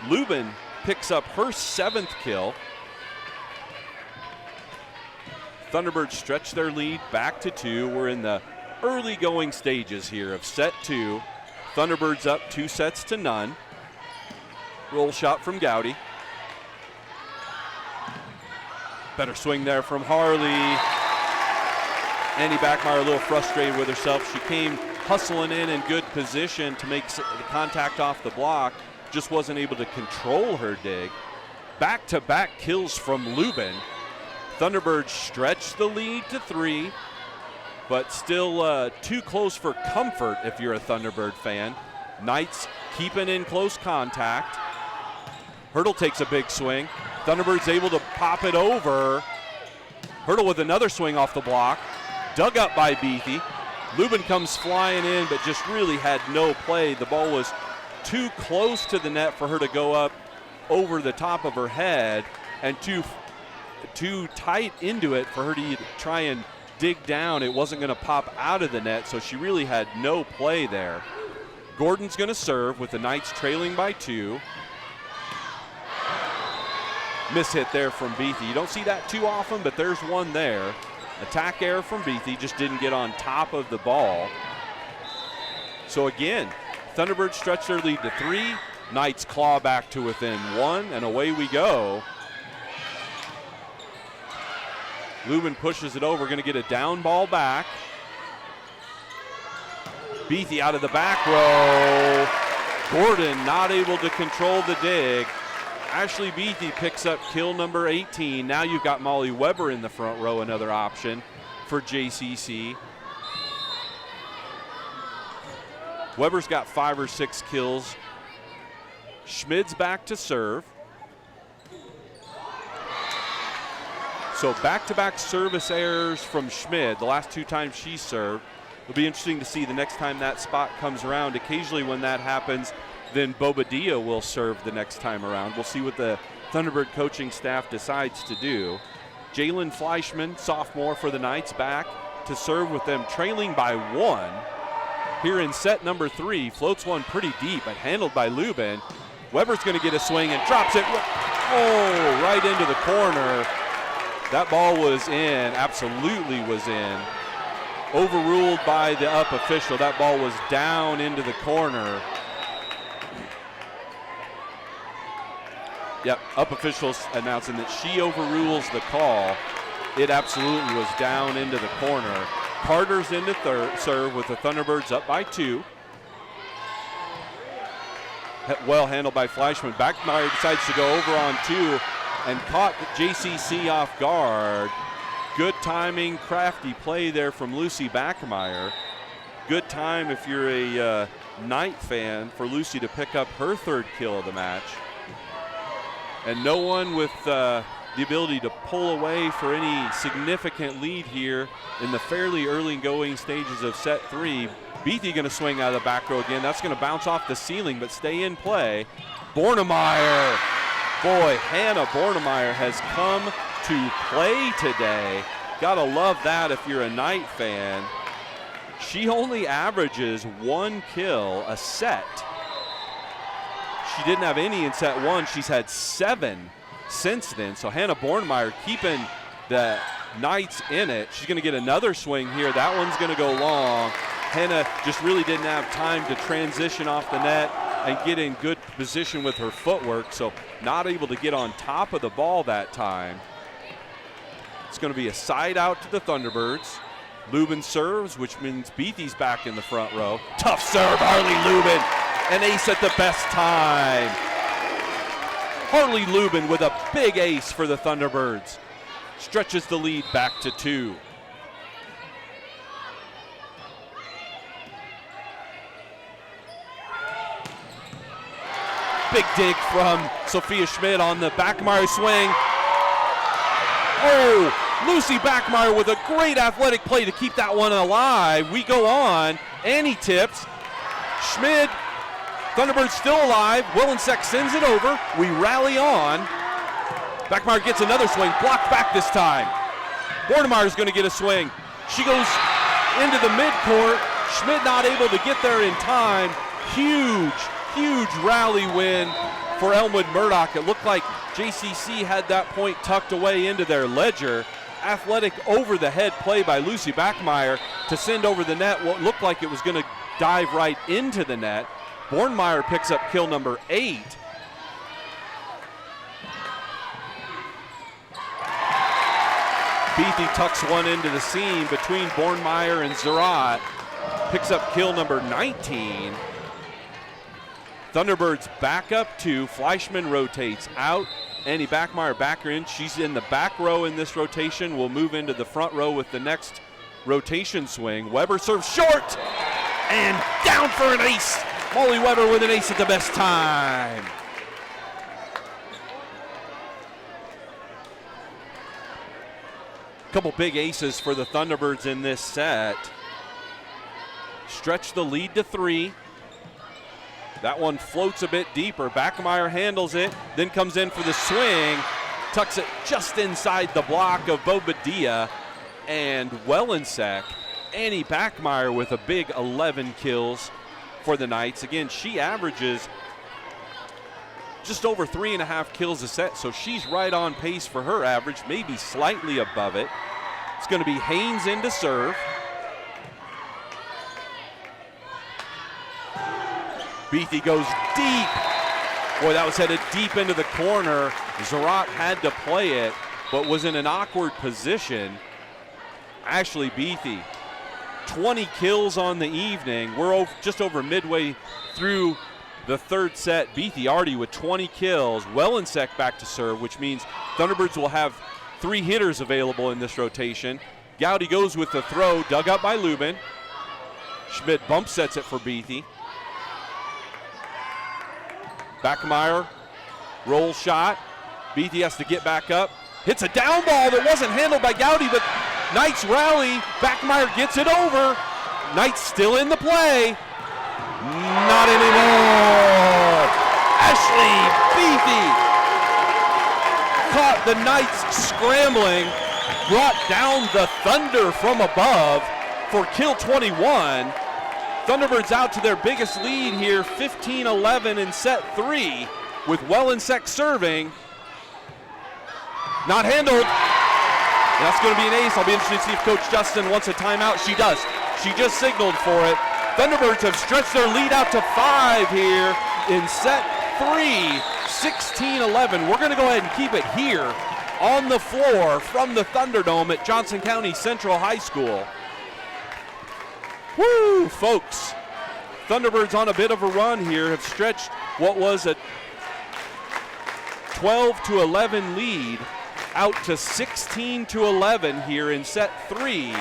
Lubin picks up her 7th kill. Thunderbirds stretch their lead back to 2. We're in the early going stages here of set 2. Thunderbirds up 2-0. Roll shot from Gowdy. Better swing there from Harley. Annie Backmeyer a little frustrated with herself. She came hustling in good position to make the contact off the block. Just wasn't able to control her dig. Back-to-back kills from Lubin. Thunderbirds stretch the lead to 3, but still too close for comfort if you're a Thunderbird fan. Knights keeping in close contact. Hurdle takes a big swing. Thunderbirds able to pop it over. Hurdle with another swing off the block. Dug up by Beathy. Lubin comes flying in, but just really had no play. The ball was too close to the net for her to go up over the top of her head, and too tight into it for her to try and dig down. It wasn't going to pop out of the net, so she really had no play there. Gordon's going to serve with the Knights trailing by 2. Miss hit there from Beathy. You don't see that too often, but there's one there. Attack error from Beathy, just didn't get on top of the ball. So again, Thunderbirds stretch their lead to 3. Knights claw back to within 1, and away we go. Lubin pushes it over, going to get a down ball back. Beathy out of the back row. Gordon not able to control the dig. Ashley Beathy picks up kill number 18. Now you've got Molly Weber in the front row, another option for JCC. Weber's got 5 or 6 kills. Schmid's back to serve. So back-to-back service errors from Schmid, the last 2 times she served. It'll be interesting to see the next time that spot comes around. Occasionally when that happens, then Bobadilla will serve the next time around. We'll see what the Thunderbird coaching staff decides to do. Jalen Fleischman, sophomore for the Knights, back to serve with them trailing by 1. Here in set number 3, floats one pretty deep, but handled by Lubin. Weber's going to get a swing and drops it. Oh, right into the corner. That ball was in, absolutely was in. Overruled by the up official. That ball was down into the corner. Yep, up officials announcing that she overrules the call. It absolutely was down into the corner. Carter's into serve with the Thunderbirds up by 2. Well handled by Fleischman. Backmeyer decides to go over on 2 and caught JCC off guard. Good timing, crafty play there from Lucy Backmeyer. Good time if you're a Knight fan for Lucy to pick up her 3rd kill of the match. And no one with the ability to pull away for any significant lead here in the fairly early going stages of set 3. Beathy going to swing out of the back row again. That's going to bounce off the ceiling, but stay in play. Bornemeyer. Boy, Hannah Bornemeyer has come to play today. Gotta love that if you're a Knight fan. She only averages 1 kill a set. She didn't have any in set 1. She's had 7 since then. So Hannah Bornemeyer keeping the Knights in it. She's going to get another swing here. That one's going to go long. Hannah just really didn't have time to transition off the net and get in good position with her footwork, so not able to get on top of the ball that time. It's going to be a side out to the Thunderbirds. Lubin serves, which means Beathy's back in the front row. Tough serve, Harley Lubin. An ace at the best time. Harley Lubin with a big ace for the Thunderbirds. Stretches the lead back to 2. Big dig from Sophia Schmid on the Backmeyer swing. Oh, Lucy Backmeyer with a great athletic play to keep that one alive. We go on. Annie tips. Schmid Thunderbirds still alive. Willensek sends it over. We rally on. Backmeyer gets another swing. Blocked back this time. Bornemeyer's going to get a swing. She goes into the midcourt. Schmidt not able to get there in time. Huge rally win for Elmwood-Murdock. It looked like JCC had that point tucked away into their ledger. Athletic over-the-head play by Lucy Backmeyer to send over the net what looked like it was going to dive right into the net. Bornemeyer picks up kill number 8. Beatty tucks one into the seam between Bornemeyer and Zerat. Picks up kill number 19. Thunderbirds back up 2. Fleischman rotates out. Annie Backmeyer back her in. She's in the back row in this rotation. Will move into the front row with the next rotation swing. Weber serves short and down for an ace. Molly Weber with an ace at the best time. Couple big aces for the Thunderbirds in this set. Stretch the lead to 3. That one floats a bit deeper. Backmeyer handles it, then comes in for the swing. Tucks it just inside the block of Bobadilla and Welensek. Annie Backmeyer with a big 11 kills for the Knights. Again, she averages just over 3.5 kills a set, so she's right on pace for her average, maybe slightly above it. It's going to be Haynes in to serve. Beatty goes deep. Boy, that was headed deep into the corner. Zerat had to play it, but was in an awkward position. Ashley Beatty, 20 kills on the evening. We're just over midway through the third set. Beatty already with 20 kills. Welensek back to serve, which means Thunderbirds will have 3 hitters available in this rotation. Gowdy goes with the throw, dug up by Lubin. Schmidt bump sets it for Beatty. Backmeyer, roll shot. Beatty has to get back up. Hits a down ball that wasn't handled by Gowdy, but Knights rally. Backmeyer gets it over. Knights still in the play. Not anymore. Ashley Beatty caught the Knights scrambling, brought down the Thunder from above for kill 21. Thunderbirds out to their biggest lead here, 15-11 in set 3, with Welensek serving. Not handled. That's going to be an ace. I'll be interested to see if Coach Justin wants a timeout. She does. She just signaled for it. Thunderbirds have stretched their lead out to 5 here in set 3, 16-11. We're going to go ahead and keep it here on the floor from the Thunderdome at Johnson County Central High School. Woo, folks. Thunderbirds on a bit of a run here, have stretched what was a 12-11 lead out to 16-11 here in set 3.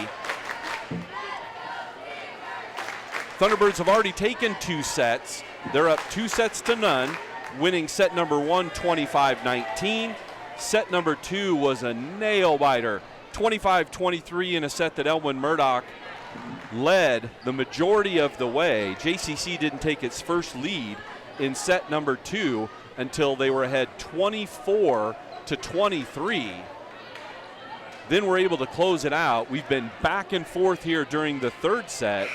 Thunderbirds have already taken 2 sets. They're up 2 sets to none, winning set number 1 25-19. Set number 2 was a nail biter, 25-23 in a set that Elmwood-Murdock led the majority of the way. JCC didn't take its first lead in set number 2 until they were ahead 24-23. Then we're able to close it out. We've been back and forth here during the third set,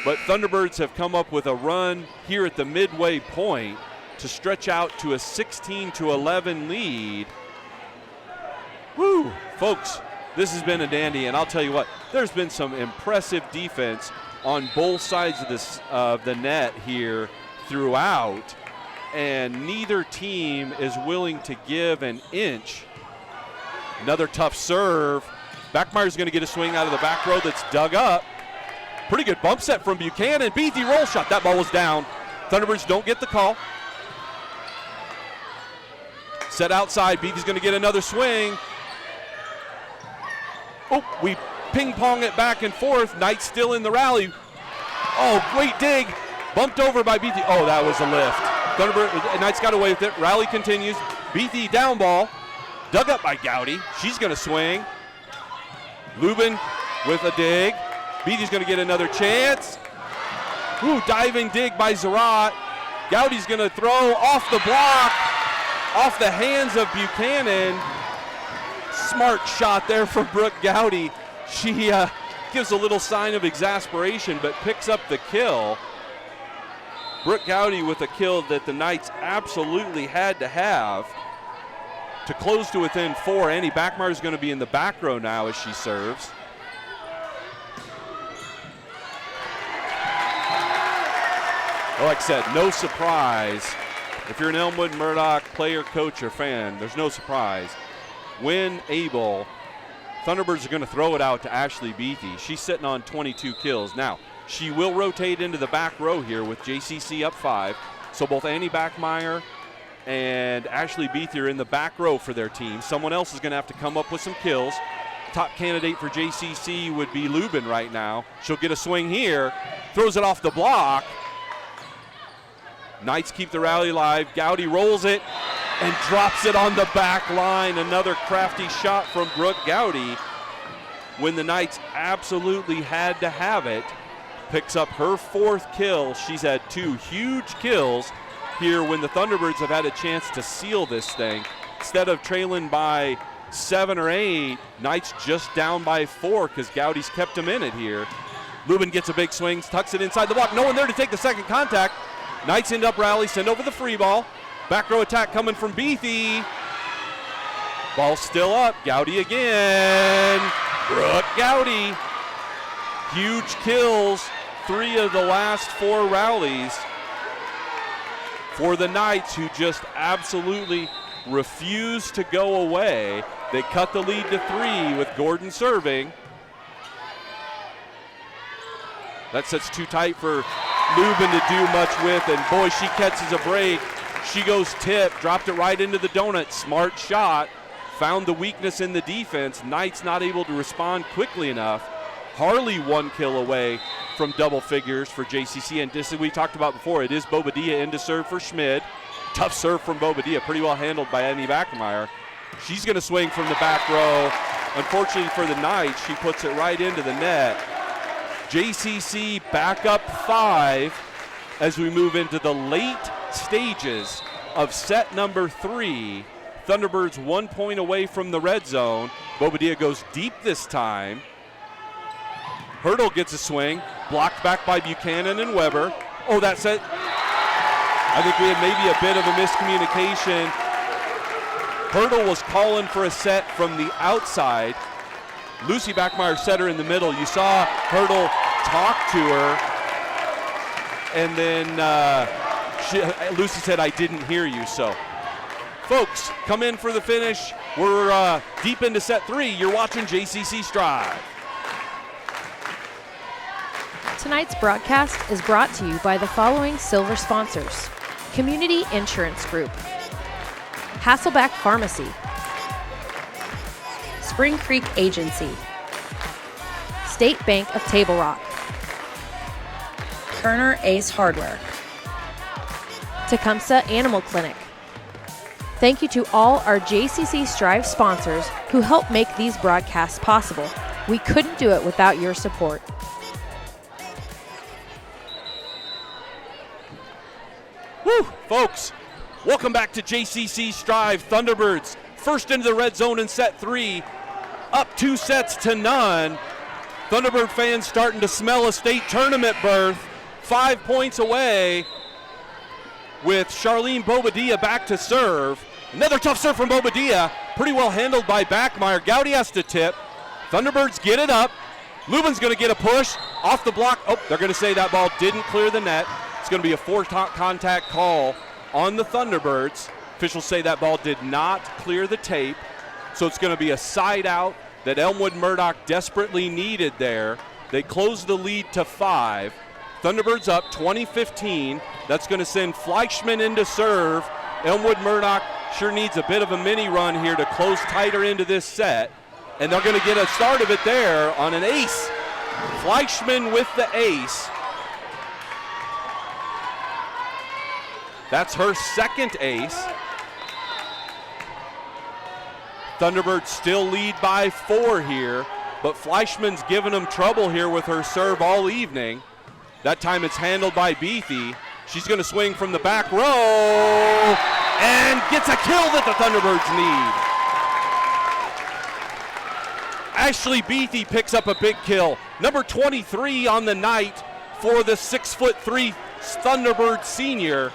but Thunderbirds have come up with a run here at the midway point to stretch out to a 16-11 lead. Woo, folks. This has been a dandy, and I'll tell you what, there's been some impressive defense on both sides of the net here throughout, and neither team is willing to give an inch. Another tough serve. Backmeyer's going to get a swing out of the back row that's dug up. Pretty good bump set from Buchanan. Beatty roll shot. That ball was down. Thunderbirds don't get the call. Set outside. Beatty's going to get another swing. Oh, we ping pong it back and forth. Knights still in the rally. Oh, great dig. Bumped over by Beatty. Oh, that was a lift. Thunderbird, Knights got away with it. Rally continues. Beatty down ball. Dug up by Gowdy. She's going to swing. Lubin with a dig. Beatty's going to get another chance. Ooh, diving dig by Zerat. Gowdy's going to throw off the block, off the hands of Buchanan. Smart shot there from Brooke Gowdy. She gives a little sign of exasperation, but picks up the kill. Brooke Gowdy with a kill that the Knights absolutely had to have to close to within 4. Annie Backmeyer is going to be in the back row now as she serves. Well, like I said, no surprise. If you're an Elmwood-Murdock player, coach, or fan, there's no surprise. When able, Thunderbirds are going to throw it out to Ashley Beathy. She's sitting on 22 kills. Now, she will rotate into the back row here with JCC up 5. So both Annie Backmeyer and Ashley Beathy are in the back row for their team. Someone else is going to have to come up with some kills. Top candidate for JCC would be Lubin right now. She'll get a swing here, throws it off the block. Knights keep the rally alive. Gowdy rolls it and drops it on the back line. Another crafty shot from Brooke Gowdy when the Knights absolutely had to have it. Picks up her 4th kill. She's had 2 huge kills here when the Thunderbirds have had a chance to seal this thing. Instead of trailing by 7 or 8, Knights just down by 4 because Gowdy's kept them in it here. Lubin gets a big swing, tucks it inside the block. No one there to take the second contact. Knights end up rally, send over the free ball. Back row attack coming from Beathy. Ball still up, Gowdy again. Brooke Gowdy. Huge kills, 3 of the last 4 rallies for the Knights, who just absolutely refuse to go away. They cut the lead to 3 with Gordon serving. That sets too tight for Lubin to do much with, and boy, she catches a break. She goes tip, dropped it right into the donut. Smart shot, found the weakness in the defense. Knights not able to respond quickly enough. Harley 1 kill away from double figures for JCC, and just as we talked about before, it is Bobadilla in to serve for Schmid. Tough serve from Bobadilla, pretty well handled by Annie Backmeyer. She's going to swing from the back row. Unfortunately for the Knights, she puts it right into the net. JCC back up 5 as we move into the late stages of set number 3. Thunderbirds 1 point away from the red zone. Bobadilla goes deep this time. Hurdle gets a swing, blocked back by Buchanan and Weber. Oh, that's it. I think we had maybe a bit of a miscommunication. Hurdle was calling for a set from the outside. Lucy Backmeyer set her in the middle. You saw Hurdle talk to her, and then Lucy said, "I didn't hear you." So, folks, come in for the finish. We're deep into set 3. You're watching JCC Strive. Tonight's broadcast is brought to you by the following silver sponsors: Community Insurance Group, Hasselback Pharmacy, Spring Creek Agency, State Bank of Table Rock, Kerner Ace Hardware, Tecumseh Animal Clinic. Thank you to all our JCC Strive sponsors who help make these broadcasts possible. We couldn't do it without your support. Woo, folks, welcome back to JCC Strive. Thunderbirds first into the red zone in set 3, up 2 sets to none. Thunderbird fans starting to smell a state tournament berth. 5 points away with Charlene Bobadilla back to serve. Another tough serve from Bobadilla, pretty well handled by Backmeyer. Gowdy has to tip. Thunderbirds get it up. Lubin's going to get a push off the block. Oh, they're going to say that ball didn't clear the net. It's going to be a 4-contact call on the Thunderbirds. Officials say that ball did not clear the tape, so it's going to be a side out that Elmwood-Murdock desperately needed there. They close the lead to 5. Thunderbirds up 20-15. That's going to send Fleischman into serve. Elmwood-Murdock sure needs a bit of a mini run here to close tighter into this set, and they're going to get a start of it there on an ace. Fleischman with the ace. That's her second ace. Thunderbirds still lead by 4 here, but Fleischman's given them trouble here with her serve all evening. That time it's handled by Beathy. She's going to swing from the back row and gets a kill that the Thunderbirds need. Ashley Beathy picks up a big kill. Number 23 on the night for the 6'3" Thunderbird senior.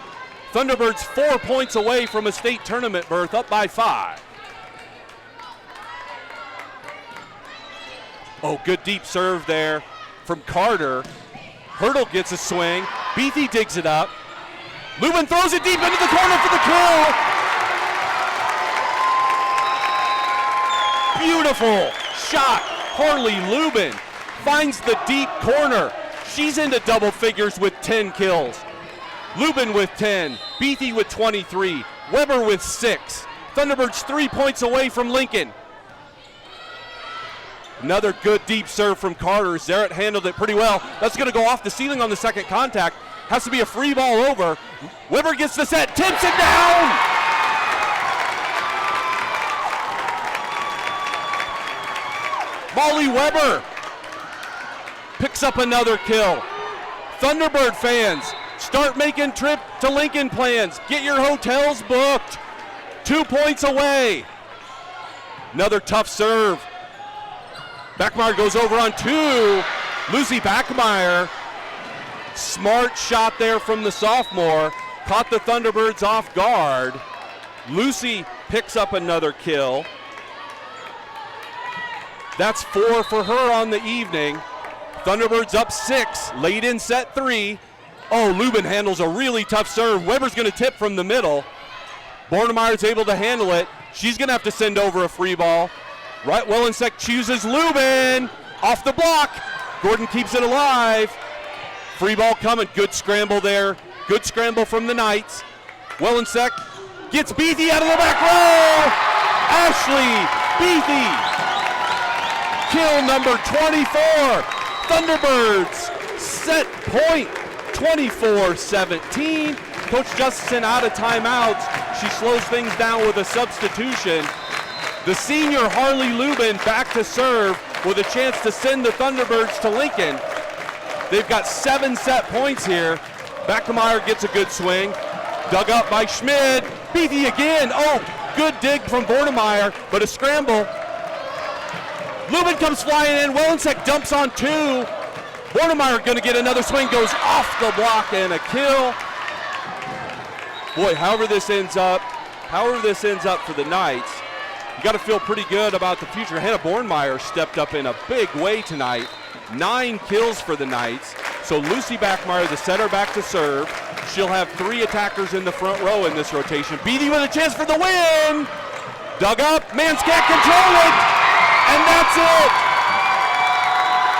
Thunderbirds 4 points away from a state tournament berth, up by 5. Oh, good deep serve there from Carter. Hurdle gets a swing. Beathy digs it up. Lubin throws it deep into the corner for the kill. Beautiful shot. Harley Lubin finds the deep corner. She's into double figures with 10 kills. Lubin with 10, Beathy with 23, Weber with 6. Thunderbirds 3 points away from Lincoln. Another good deep serve from Carter. Zarrett handled it pretty well. That's going to go off the ceiling on the second contact. Has to be a free ball over. Weber gets the set, tips it down! Molly Weber picks up another kill. Thunderbird fans, start making trip to Lincoln plans. Get your hotels booked. 2 points away. Another tough serve. Backmeyer goes over on 2. Lucy Backmeyer, smart shot there from the sophomore. Caught the Thunderbirds off guard. Lucy picks up another kill. That's 4 for her on the evening. Thunderbirds up 6, late in set 3. Oh, Lubin handles a really tough serve. Weber's going to tip from the middle. Bornemeyer's able to handle it. She's going to have to send over a free ball. Right, Wellensek chooses Lubin. Off the block. Gordon keeps it alive. Free ball coming. Good scramble there. Good scramble from the Knights. Wellensek gets Beathy out of the back row. Ashley Beathy. Kill number 24. Thunderbirds set point 24-17. Coach Justison out of timeouts. She slows things down with a substitution. The senior Harley Lubin back to serve with a chance to send the Thunderbirds to Lincoln. They've got 7 set points here. Backmeyer gets a good swing. Dug up by Schmid. Beathy again. Oh, good dig from Bornemeyer, but a scramble. Lubin comes flying in. Wellensek dumps on 2. Bornemeyer going to get another swing. Goes off the block and a kill. Boy, however this ends up for the Knights, you got to feel pretty good about the future. Hannah Bornemeyer stepped up in a big way tonight. 9 kills for the Knights. So Lucy Backmeyer, the setter, back to serve. She'll have 3 attackers in the front row in this rotation. Beatty with a chance for the win. Dug up. Mans can't control it. And that's it.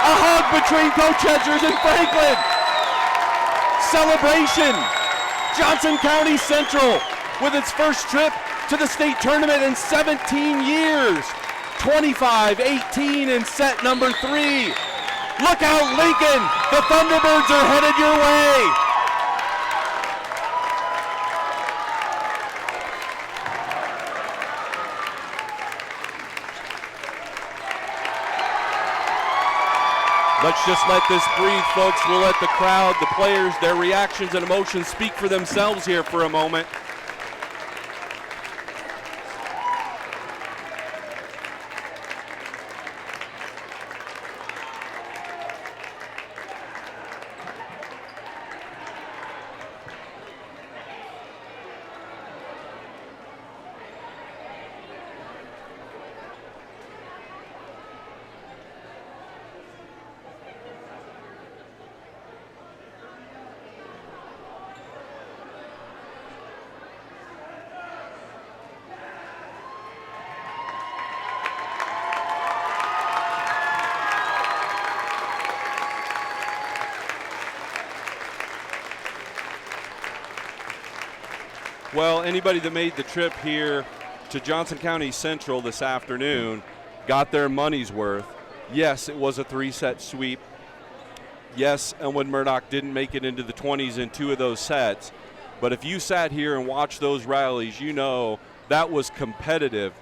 A hug between Coach Hedgers and Franklin. Celebration. Johnson County Central with its first trip to the state tournament in 17 years. 25-18 in set number 3. Look out, Lincoln. The Thunderbirds are headed your way. Let's just let this breathe, folks. We'll let the crowd, the players, their reactions and emotions speak for themselves here for a moment. Well, anybody that made the trip here to Johnson County Central this afternoon got their money's worth. Yes, it was a 3-set sweep. Yes, Elmwood-Murdock didn't make it into the 20s in 2 of those sets. But if you sat here and watched those rallies, you know that was competitive,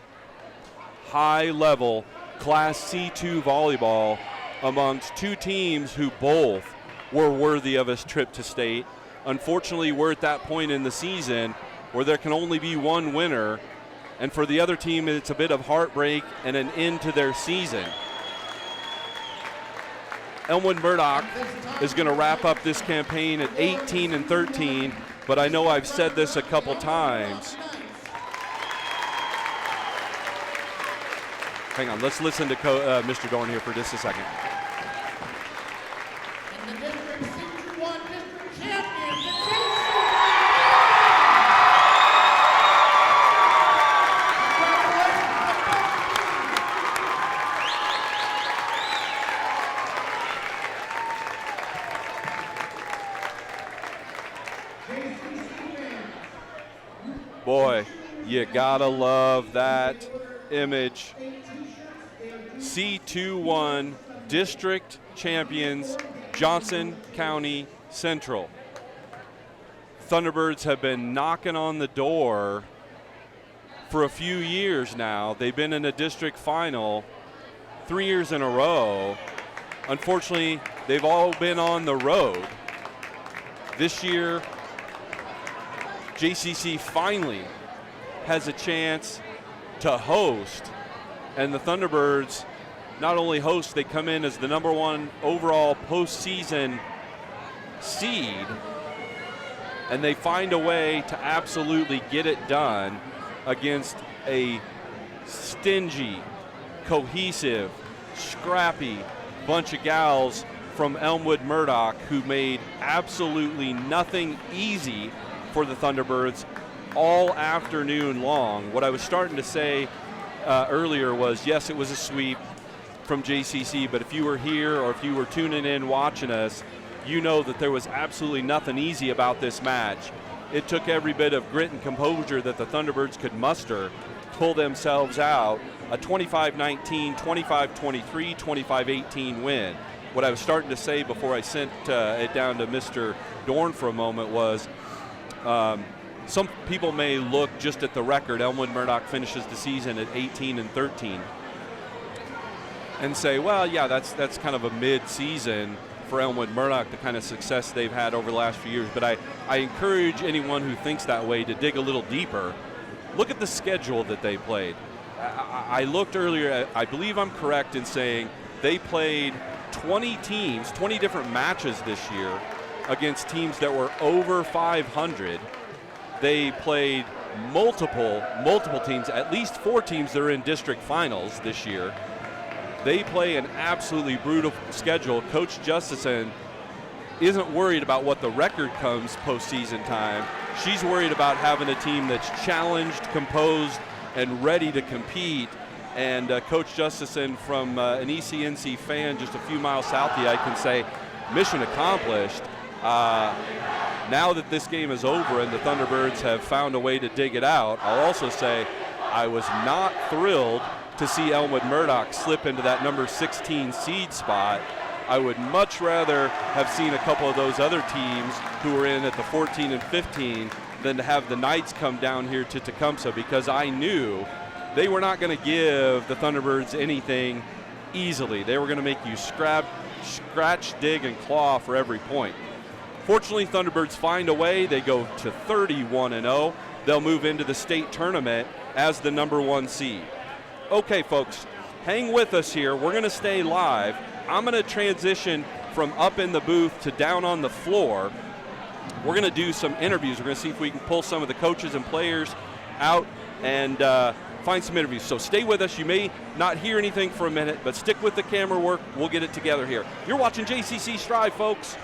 high-level Class C2 volleyball amongst 2 teams who both were worthy of a trip to state. Unfortunately, we're at that point in the season where there can only be one winner, and for the other team, it's a bit of heartbreak and an end to their season. Elmwood-Murdock is going to wrap up this campaign at 18-13, but I know I've said this a couple times. Hang on, let's listen to Mr. Dorn here for just a second. And the district C2-1 district champions, the Boy, you gotta love that image. C2-1 district champions, Johnson County Central. Thunderbirds have been knocking on the door for a few years now. They've been in a district final 3 years in a row. Unfortunately, they've all been on the road. This year, JCC finally has a chance to host, and the Thunderbirds not only host, they come in as the #1 overall postseason seed, and they find a way to absolutely get it done against a stingy, cohesive, scrappy bunch of gals from Elmwood-Murdock who made absolutely nothing easy for the Thunderbirds all afternoon long. What I was starting to say earlier was, yes, it was a sweep from JCC, but if you were here or if you were tuning in watching us, you know that there was absolutely nothing easy about this match. It took every bit of grit and composure that the Thunderbirds could muster to pull themselves out a 25-19, 25-23, 25-18 win. What I was starting to say before I sent it down to Mr. Dorn for a moment was, some people may look just at the record. Elmwood-Murdock finishes the season at 18-13 and say, well, yeah, that's kind of a mid-season for Elmwood-Murdock, the kind of success they've had over the last few years. But I encourage anyone who thinks that way to dig a little deeper. Look at the schedule that they played. I looked earlier, I believe I'm correct in saying they played 20 teams, 20 different matches this year against teams that were over 500. They played multiple teams, at least 4 teams that are in district finals this year. They play an absolutely brutal schedule. Coach Justison isn't worried about what the record comes postseason time. She's worried about having a team that's challenged, composed, and ready to compete. And Coach Justison, from an ECNC fan just a few miles south of you, I can say, mission accomplished. Now that this game is over and the Thunderbirds have found a way to dig it out, I'll also say I was not thrilled to see Elmwood-Murdock slip into that number 16 seed spot. I would much rather have seen a couple of those other teams who were in at the 14 and 15 than to have the Knights come down here to Tecumseh, because I knew they were not going to give the Thunderbirds anything easily. They were going to make you scratch, dig, and claw for every point. Fortunately, Thunderbirds find a way. They go to 31-0. They'll move into the state tournament as the #1 seed. Okay, folks, hang with us here. We're going to stay live. I'm going to transition from up in the booth to down on the floor. We're going to do some interviews. We're going to see if we can pull some of the coaches and players out and find some interviews. So stay with us. You may not hear anything for a minute, but stick with the camera work. We'll get it together here. You're watching JCC Strive, folks.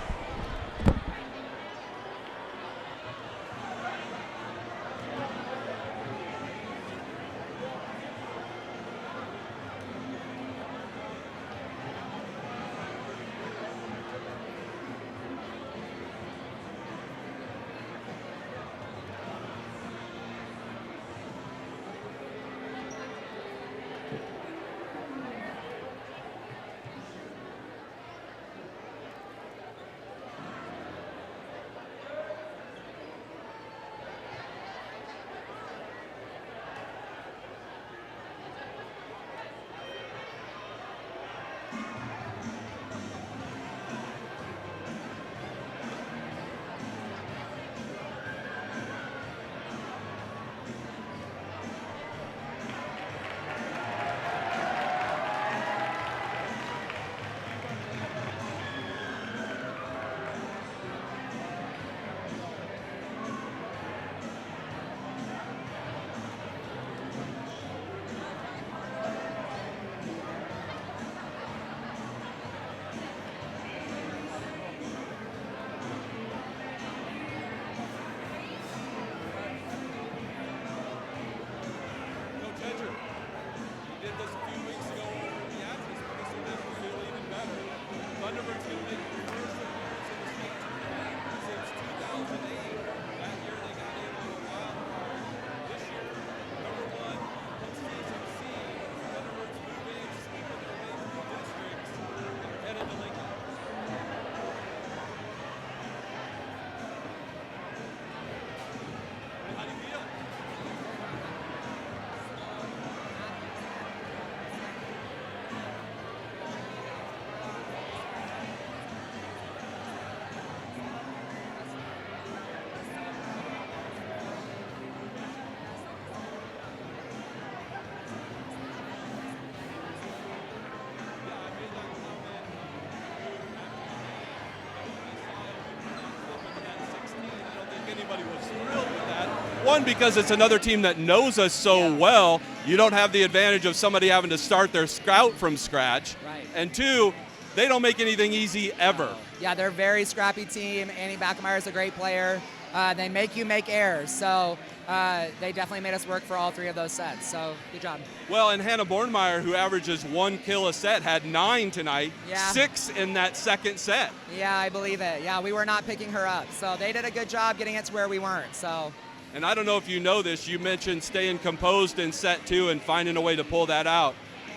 with us a few weeks ago over at the Atlas, but this will make you feel even better. Thunderbirds going to make their first appearance in the state tournament since 2008. That year they got in on a wild card. This year, number 1, postseason seed. Thunderbirds moving, sweeping their way through districts, and are headed to Lincoln. How do you feel? Anybody was thrilled with that. One, because it's another team that knows us so well. You don't have the advantage of somebody having to start their scout from scratch. Right. And two, they don't make anything easy ever. Yeah, they're a very scrappy team. Annie Backemeyer is a great player. They make you make errors. So they definitely made us work for all 3 of those sets. So good job. Well, and Hannah Bornmeyer, who averages 1 kill a set, had 9 tonight, Yeah. 6 in that second set. Yeah, I believe it. Yeah, we were not picking her up. So they did a good job getting it to where we weren't. So. And I don't know if you know this, you mentioned staying composed in set 2 and finding a way to pull that out.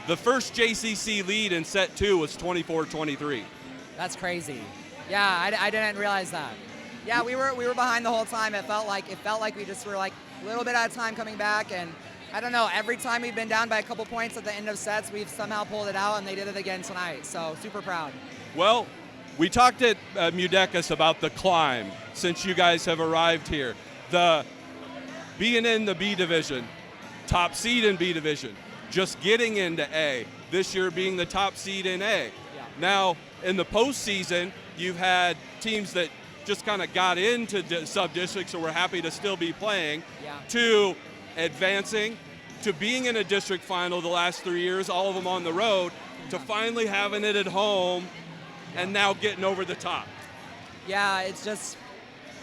The first JCC lead in set 2 was 24-23. That's crazy. Yeah, I didn't realize that. Yeah, we were behind the whole time. It felt like we just were like a little bit out of time coming back, and I don't know, every time we've been down by a couple points at the end of sets, we've somehow pulled it out, and they did it again tonight. So super proud. Well, we talked at Mudecas about the climb since you guys have arrived here. The being in the B division, top seed in B division, just getting into A, this year being the top seed in A. Yeah. Now, in the postseason, you've had teams that just kind of got into sub-districts, so we're happy to still be playing, Yeah. to advancing, to being in a district final the last 3 years, all of them on the road, to finally having it at home, and now getting over the top. Yeah, it's just,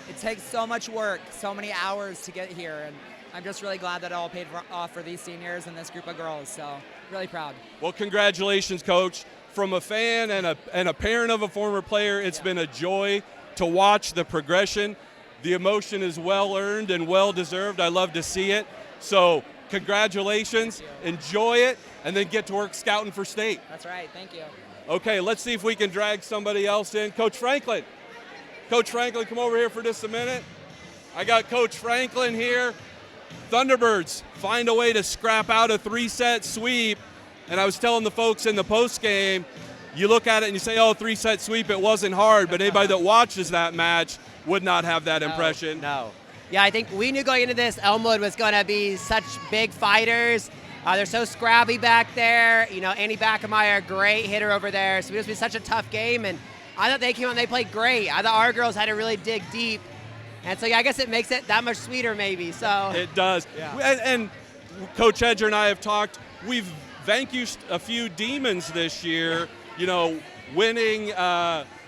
it takes so much work, so many hours to get here, and I'm just really glad that it all paid off for these seniors and this group of girls, so really proud. Well, congratulations, Coach. From a fan and a parent of a former player, it's been a joy to watch the progression. The emotion is well-earned and well-deserved. I love to see it. So congratulations, enjoy it, and then get to work scouting for state. That's right, thank you. Okay, let's see if we can drag somebody else in. Coach Franklin. Coach Franklin, come over here for just a minute. I got Coach Franklin here. Thunderbirds find a way to scrap out a 3-set sweep. And I was telling the folks in the post game, you look at it and you say, oh, 3-set sweep, it wasn't hard. But anybody that watches that match would not have that impression. No. Yeah, I think we knew going into this, Elmwood was going to be such big fighters. They're so scrappy back there. You know, Annie Backemeyer, great hitter over there. So it was going to be such a tough game. And I thought they came out and they played great. I thought our girls had to really dig deep. And so, yeah, I guess it makes it that much sweeter maybe. So it does. Yeah. And Coach Hedger and I have talked. We've vanquished a few demons this year. You know, winning,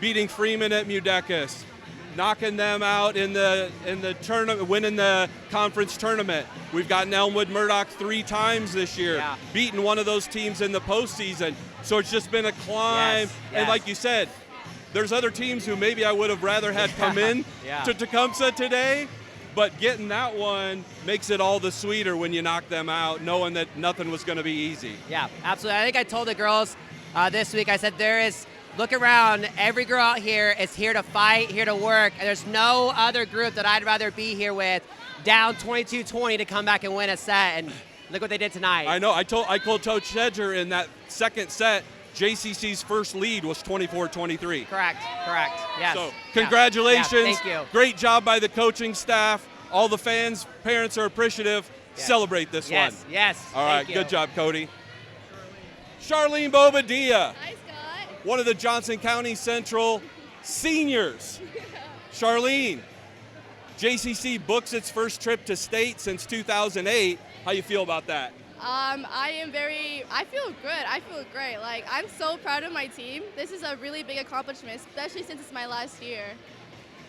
beating Freeman at Mudecas, knocking them out in the tournament, winning the conference tournament. We've gotten Elmwood-Murdock 3 times this year, beating one of those teams in the postseason. So it's just been a climb. Yes. And like you said, there's other teams who maybe I would have rather had come in to Tecumseh today, but getting that one makes it all the sweeter when you knock them out, knowing that nothing was going to be easy. Yeah, absolutely. I think I told the girls this week, I said look around, every girl out here is here to fight, here to work, and there's no other group that I'd rather be here with, down 22-20 to come back and win a set, and look what they did tonight. I know. I told Coach Hedger in that second set, JCC's first lead was 24-23. Correct, yes. So congratulations. Yeah, thank you. Great job by the coaching staff. All the fans, parents are appreciative. Yes. Celebrate this one. Yes. All right, thank you. good job, Cody. Charlene Bobadilla. Hi, Scott. One of the Johnson County Central seniors. Charlene, JCC books its first trip to state since 2008. How you feel about that? I feel good. I feel great. Like, I'm so proud of my team. This is a really big accomplishment, especially since it's my last year.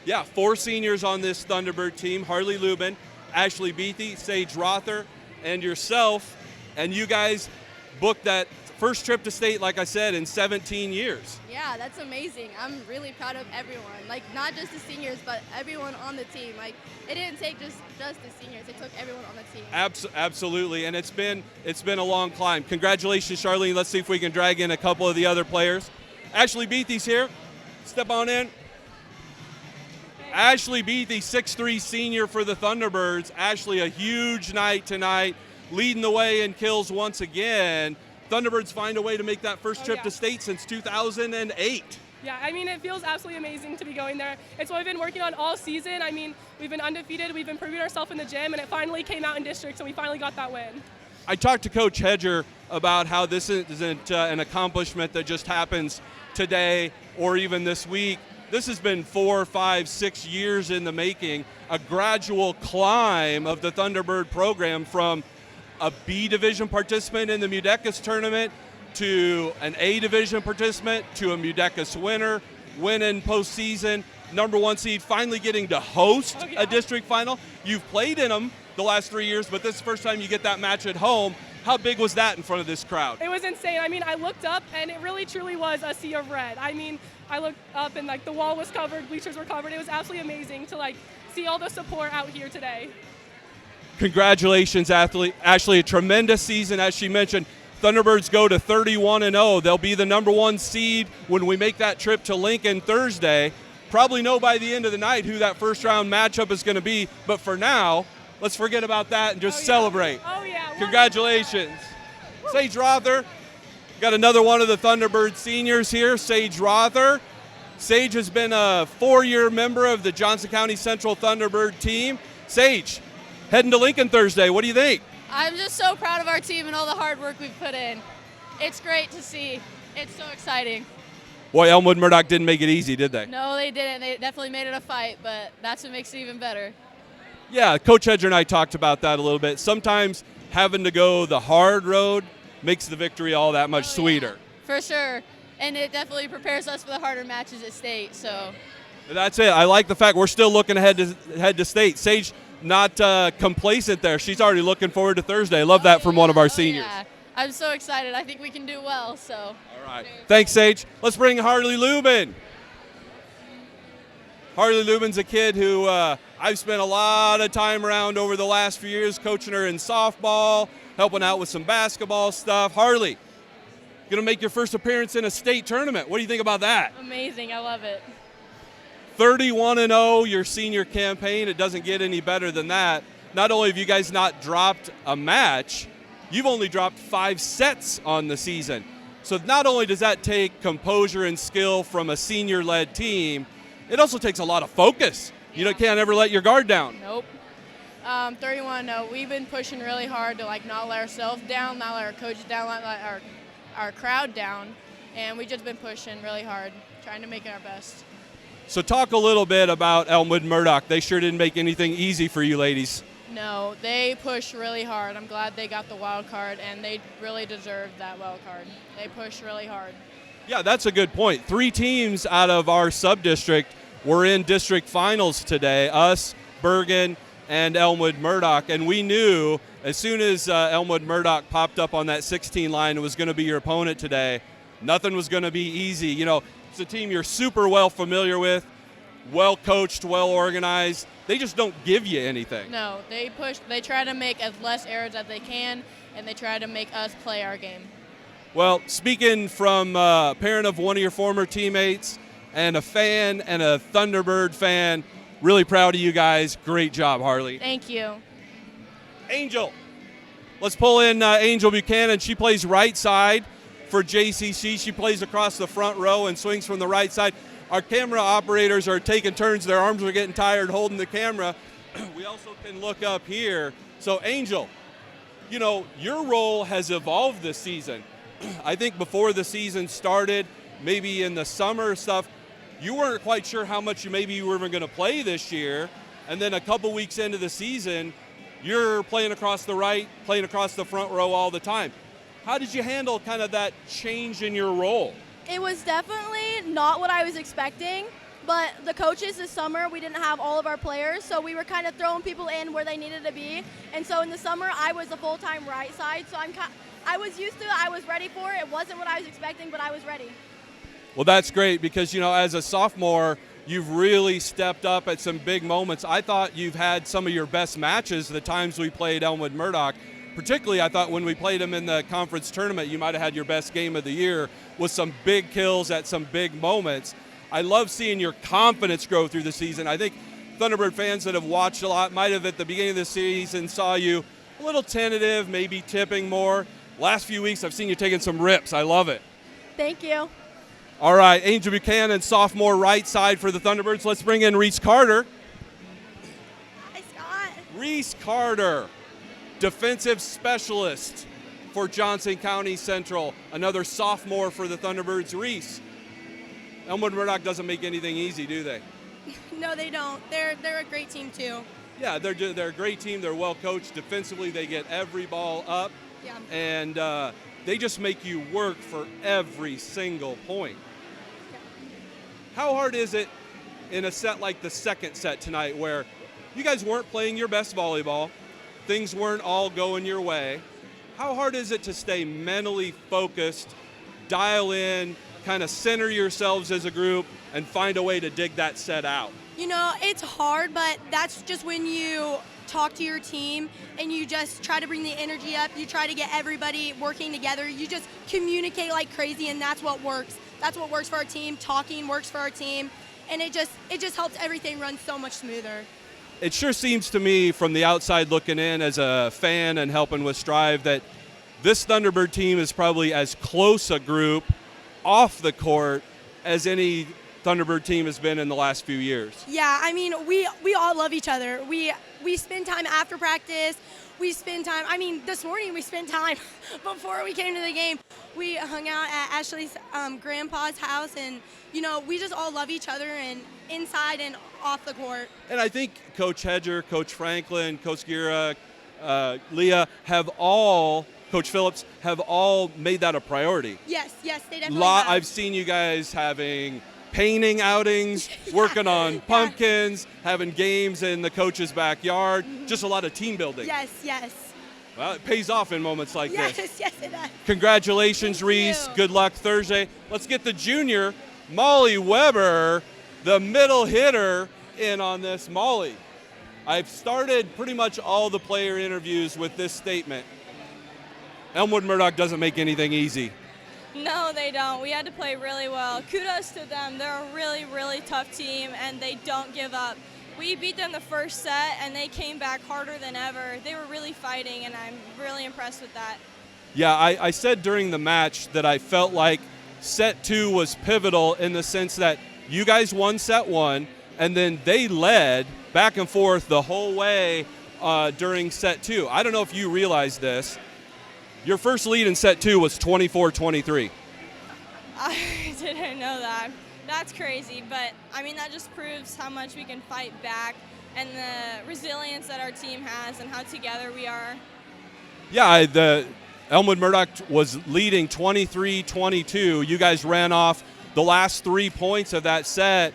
Yeah, 4 seniors on this Thunderbird team: Harley Lubin, Ashley Beathy, Sage Rother, and yourself. And you guys booked that first trip to state, like I said, in 17 years. Yeah, that's amazing. I'm really proud of everyone. Like, not just the seniors, but everyone on the team. Like, it didn't take just the seniors. It took everyone on the team. Absolutely, and it's been a long climb. Congratulations, Charlene. Let's see if we can drag in a couple of the other players. Ashley Beathy's here. Step on in. Ashley Beathy, 6'3" senior for the Thunderbirds. Ashley, a huge night tonight, leading the way in kills once again. Thunderbirds find a way to make that first trip to state since 2008. Yeah, I mean, it feels absolutely amazing to be going there. It's what we've been working on all season. I mean, we've been undefeated, we've been proving ourselves in the gym, and it finally came out in districts, and we finally got that win. I talked to Coach Hedger about how this isn't an accomplishment that just happens today or even this week. This has been 4, 5, 6 years in the making, a gradual climb of the Thunderbird program from a B division participant in the Mudecas tournament to an A division participant to a Mudecas winner, winning postseason, #1 seed, finally getting to host a district final. You've played in them the last 3 years, but this is the first time you get that match at home. How big was that in front of this crowd? It was insane. I mean, I looked up, and it really truly was a sea of red. I mean, I looked up, and like the wall was covered, bleachers were covered. It was absolutely amazing to like see all the support out here today. Congratulations, Ashley. A tremendous season, as she mentioned. Thunderbirds go to 31-0. They'll be the #1 seed when we make that trip to Lincoln Thursday. Probably know by the end of the night who that first round matchup is going to be. But for now, let's forget about that and just celebrate. Oh, yeah. Congratulations. Sage Rother, got another one of the Thunderbird seniors here, Sage Rother. Sage has been a 4-year member of the Johnson County Central Thunderbird team. Sage, heading to Lincoln Thursday, what do you think? I'm just so proud of our team and all the hard work we've put in. It's great to see. It's so exciting. Boy, Elmwood-Murdock didn't make it easy, did they? No, they didn't. They definitely made it a fight, but that's what makes it even better. Yeah, Coach Hedger and I talked about that a little bit. Sometimes having to go the hard road makes the victory all that much sweeter. For sure. And it definitely prepares us for the harder matches at state. So that's it. I like the fact we're still looking ahead to state. Sage not complacent there. She's already looking forward to Thursday. I love that from one of our seniors. Yeah. I'm so excited. I think we can do well. So. All right. Thanks, Sage. Let's bring Harley Lubin. Harley Lubin's a kid who I've spent a lot of time around over the last few years, coaching her in softball, helping out with some basketball stuff. Harley, going to make your first appearance in a state tournament. What do you think about that? Amazing. I love it. 31-0, your senior campaign. It doesn't get any better than that. Not only have you guys not dropped a match, you've only dropped 5 sets on the season. So not only does that take composure and skill from a senior-led team, it also takes a lot of focus. You can't ever let your guard down. Nope. 31-0. We've been pushing really hard to not let ourselves down, not let our coaches down, not let our crowd down, and we've just been pushing really hard, trying to make it our best. So talk a little bit about Elmwood-Murdock. They sure didn't make anything easy for you ladies. No, they pushed really hard. I'm glad they got the wild card, and they really deserved that wild card. They pushed really hard. Yeah, that's a good point. 3 teams out of our sub-district were in district finals today, us, Bergen, and Elmwood-Murdock, and we knew as soon as Elmwood-Murdock popped up on that 16 line and was going to be your opponent today, nothing was going to be easy. It's a team you're super well familiar with, well coached, well organized. They just don't give you anything. No, they push. They try to make as less errors as they can, and they try to make us play our game. Well, speaking from a parent of one of your former teammates and a fan and a Thunderbird fan, really proud of you guys. Great job, Harley. Thank you. Angel. Let's pull in Angel Buchanan. She plays right side for JCC. She plays across the front row and swings from the right side. Our camera operators are taking turns. Their arms are getting tired holding the camera. We also can look up here. So, Angel, your role has evolved this season. I think before the season started, maybe in the summer stuff, you weren't quite sure how much you were even going to play this year. And then a couple weeks into the season, you're playing across the right, playing across the front row all the time. How did you handle kind of that change in your role? It was definitely not what I was expecting, but the coaches this summer, we didn't have all of our players, so we were kind of throwing people in where they needed to be. And so in the summer, I was a full-time right side, so I was used to it. I was ready for it. It wasn't what I was expecting, but I was ready. Well, that's great because, as a sophomore, you've really stepped up at some big moments. I thought you've had some of your best matches the times we played Elmwood-Murdock. Particularly, I thought when we played them in the conference tournament, you might have had your best game of the year with some big kills at some big moments. I love seeing your confidence grow through the season. I think Thunderbird fans that have watched a lot might have at the beginning of the season saw you a little tentative, maybe tipping more. Last few weeks, I've seen you taking some rips. I love it. Thank you. All right, Angel Buchanan, sophomore right side for the Thunderbirds. Let's bring in Reese Carter. Hi, Scott. Reese Carter, defensive specialist for Johnson County Central, another sophomore for the Thunderbirds. Reese, Elmwood-Murdock doesn't make anything easy, do they? No, they don't. They're a great team, too. Yeah, they're a great team. They're well coached. Defensively, they get every ball up. Yeah. And they just make you work for every single point. How hard is it in a set like the second set tonight where you guys weren't playing your best volleyball, things weren't all going your way? How hard is it to stay mentally focused, dial in, kind of center yourselves as a group, and find a way to dig that set out? It's hard, but that's just when you talk to your team and you just try to bring the energy up. You try to get everybody working together. You just communicate like crazy, and that's what works. That's what works for our team. Talking works for our team, and it just helps everything run so much smoother. It sure seems to me from the outside looking in as a fan and helping with Strive that this Thunderbird team is probably as close a group off the court as any Thunderbird team has been in the last few years. Yeah, I mean, we all love each other. We spend time after practice. We spend time, this morning we spent time before we came to the game. We hung out at Ashley's grandpa's house, and, we just all love each other and inside and off the court. And I think Coach Hedger, Coach Franklin, Coach Gira, Leah Coach Phillips have all made that a priority. Yes, they definitely have. I've seen you guys having painting outings, working on pumpkins, having games in the coach's backyard, just a lot of team building. Yes. Well, it pays off in moments like this. Yes, it does. Congratulations, Reese. Good luck Thursday. Let's get the junior, Molly Weber, the middle hitter, in on this. Molly, I've started pretty much all the player interviews with this statement. Elmwood-Murdock doesn't make anything easy. No, they don't. We had to play really well. Kudos to them. They're a really, really tough team, and they don't give up. We beat them the first set, and they came back harder than ever. They were really fighting, and I'm really impressed with that. Yeah, I said during the match that I felt like set 2 was pivotal in the sense that you guys won set 1, and then they led back and forth the whole way during set 2. I don't know if you realize this. Your first lead in set 2 was 24-23. I didn't know that. That's crazy, but that just proves how much we can fight back and the resilience that our team has and how together we are. Yeah, the Elmwood-Murdock was leading 23-22. You guys ran off the last 3 points of that set,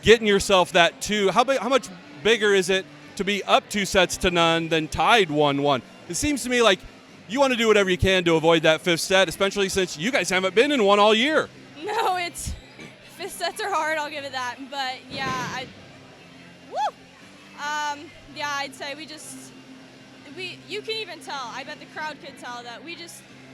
getting yourself that 2. How much bigger is it to be up 2-0 than tied 1-1? It seems to me like you want to do whatever you can to avoid that 5th set, especially since you guys haven't been in one all year. No, 5th sets are hard, I'll give it that. But yeah, I'd say you can even tell, I bet the crowd could tell that it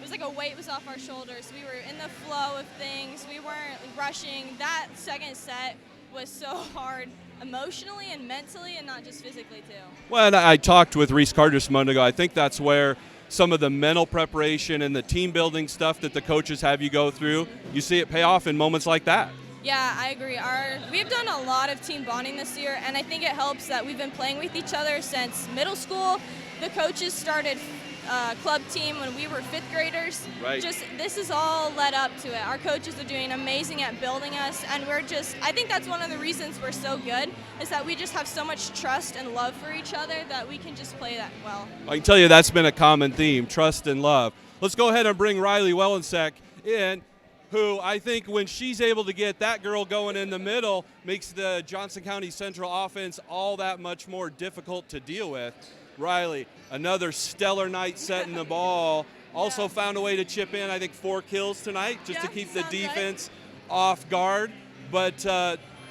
was like a weight was off our shoulders. We were in the flow of things. We weren't rushing. That second set was so hard emotionally and mentally and not just physically too. Well, and I talked with Reese Carter just a moment ago. I think that's where some of the mental preparation and the team building stuff that the coaches have you go through, you see it pay off in moments like that. Yeah, I agree. We've done a lot of team bonding this year, and I think it helps that we've been playing with each other since middle school. The coaches started club team when we were 5th graders. Right. This is all led up to it. Our coaches are doing amazing at building us, and I think that's one of the reasons we're so good, is that we just have so much trust and love for each other that we can just play that well. I can tell you that's been a common theme, trust and love. Let's go ahead and bring Riley Wellensek in, who I think when she's able to get that girl going in the middle makes the Johnson County Central offense all that much more difficult to deal with. Riley, another stellar night setting the ball Also found a way to chip in, I think, 4 kills tonight just to keep the defense off guard. But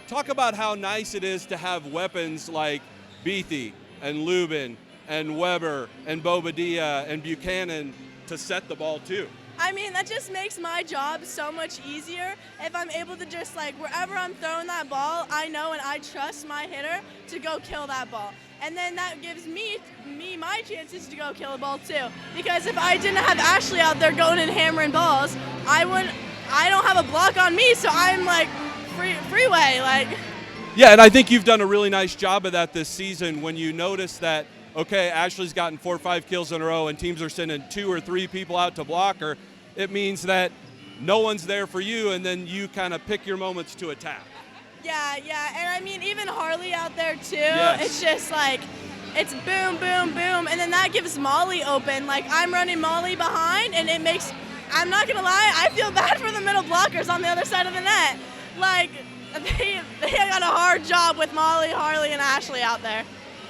talk about how nice it is to have weapons like Beathy and Lubin and Weber and Bobadilla and Buchanan to set the ball too. I mean, that just makes my job so much easier if I'm able to just, like, wherever I'm throwing that ball, I know and I trust my hitter to go kill that ball. And then that gives me my chances to go kill a ball too. Because if I didn't have Ashley out there going and hammering balls, I don't have a block on me, so I'm like freeway, like. Yeah, and I think you've done a really nice job of that this season when you notice that, okay, Ashley's gotten 4 or 5 kills in a row and teams are sending 2 or 3 people out to block her. It means that no one's there for you, and then you kind of pick your moments to attack. Yeah, and I mean, even Harley out there too, Yes. It's just like, it's boom, boom, boom, and then that gives Molly open. Like, I'm running Molly behind, and it makes, I'm not gonna lie, I feel bad for the middle blockers on the other side of the net. Like, they got a hard job with Molly, Harley, and Ashley out there.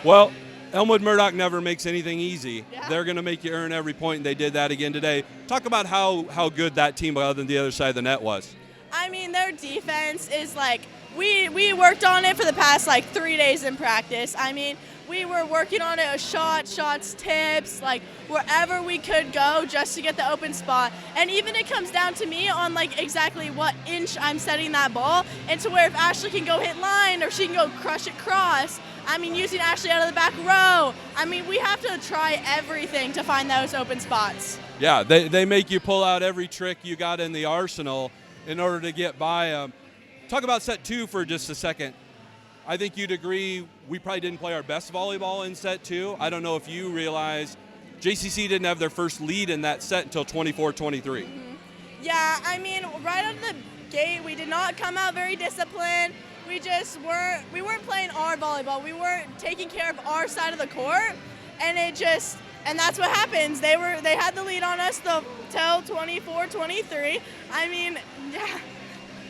Well, Elmwood-Murdock never makes anything easy. Yeah. They're going to make you earn every point, and they did that again today. Talk about how good that team other than the other side of the net was. I mean, their defense is like, we worked on it for the past like 3 days in practice. I mean, we were working on it, shots, tips, like wherever we could go just to get the open spot. And even it comes down to me on like exactly what inch I'm setting that ball, and to where if Ashley can go hit line or she can go crush it cross. I mean, using Ashley out of the back row. I mean, we have to try everything to find those open spots. Yeah, they make you pull out every trick you got in the arsenal in order to get by them. Talk about set 2 for just a second. I think you'd agree we probably didn't play our best volleyball in set 2. I don't know if you realize JCC didn't have their first lead in that set until 24-23. Mm-hmm. Yeah, I mean, right out of the gate, we did not come out very disciplined. We weren't playing our volleyball. We weren't taking care of our side of the court, and that's what happens. They had the lead on us till 24-23. I mean, yeah.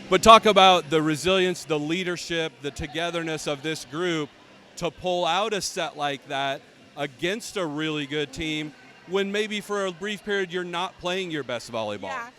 But talk about the resilience, the leadership, the togetherness of this group to pull out a set like that against a really good team when maybe for a brief period you're not playing your best volleyball. Yeah.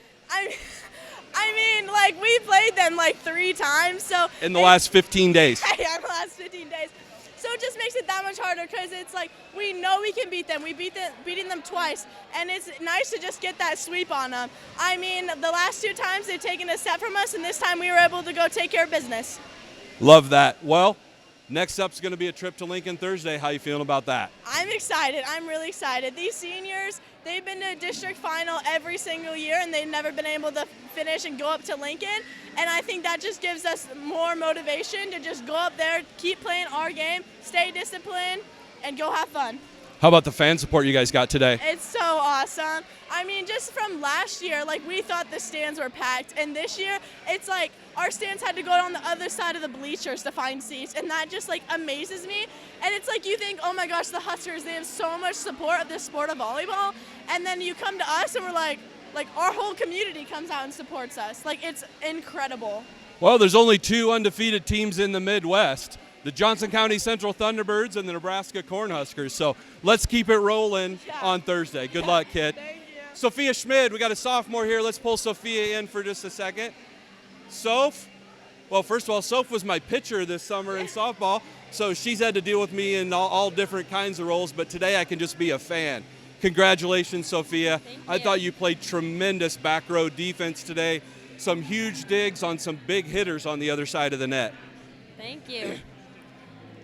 I mean, like, we played them like 3 times, so. In the last 15 days. Yeah, in the last 15 days. So it just makes it that much harder because it's like we know we can beat them. We beating them twice, and it's nice to just get that sweep on them. I mean, the last 2 times they've taken a set from us, and this time we were able to go take care of business. Love that. Well, next up's going to be a trip to Lincoln Thursday. How you feeling about that? I'm excited. I'm really excited. These seniors, they've been to a district final every single year, and they've never been able to finish and go up to Lincoln. And I think that just gives us more motivation to just go up there, keep playing our game, stay disciplined, and go have fun. How about the fan support you guys got today? It's so awesome. I mean, just from last year, like, we thought the stands were packed, and this year, it's like our stands had to go on the other side of the bleachers to find seats, and that just, like, amazes me. And it's like you think, oh my gosh, the Huskers, they have so much support of this sport of volleyball, and then you come to us and we're like our whole community comes out and supports us. Like, it's incredible. Well, there's only 2 undefeated teams in the Midwest, the Johnson County Central Thunderbirds and the Nebraska Cornhuskers. So let's keep it rolling on Thursday. Good luck, kid. Thank you. Sophia Schmid, we got a sophomore here. Let's pull Sophia in for just a second. Soph, well, first of all, Soph was my pitcher this summer in softball, so she's had to deal with me in all different kinds of roles, but today I can just be a fan. Congratulations, Sophia. I thought you played tremendous back row defense today. Some huge digs on some big hitters on the other side of the net. Thank you.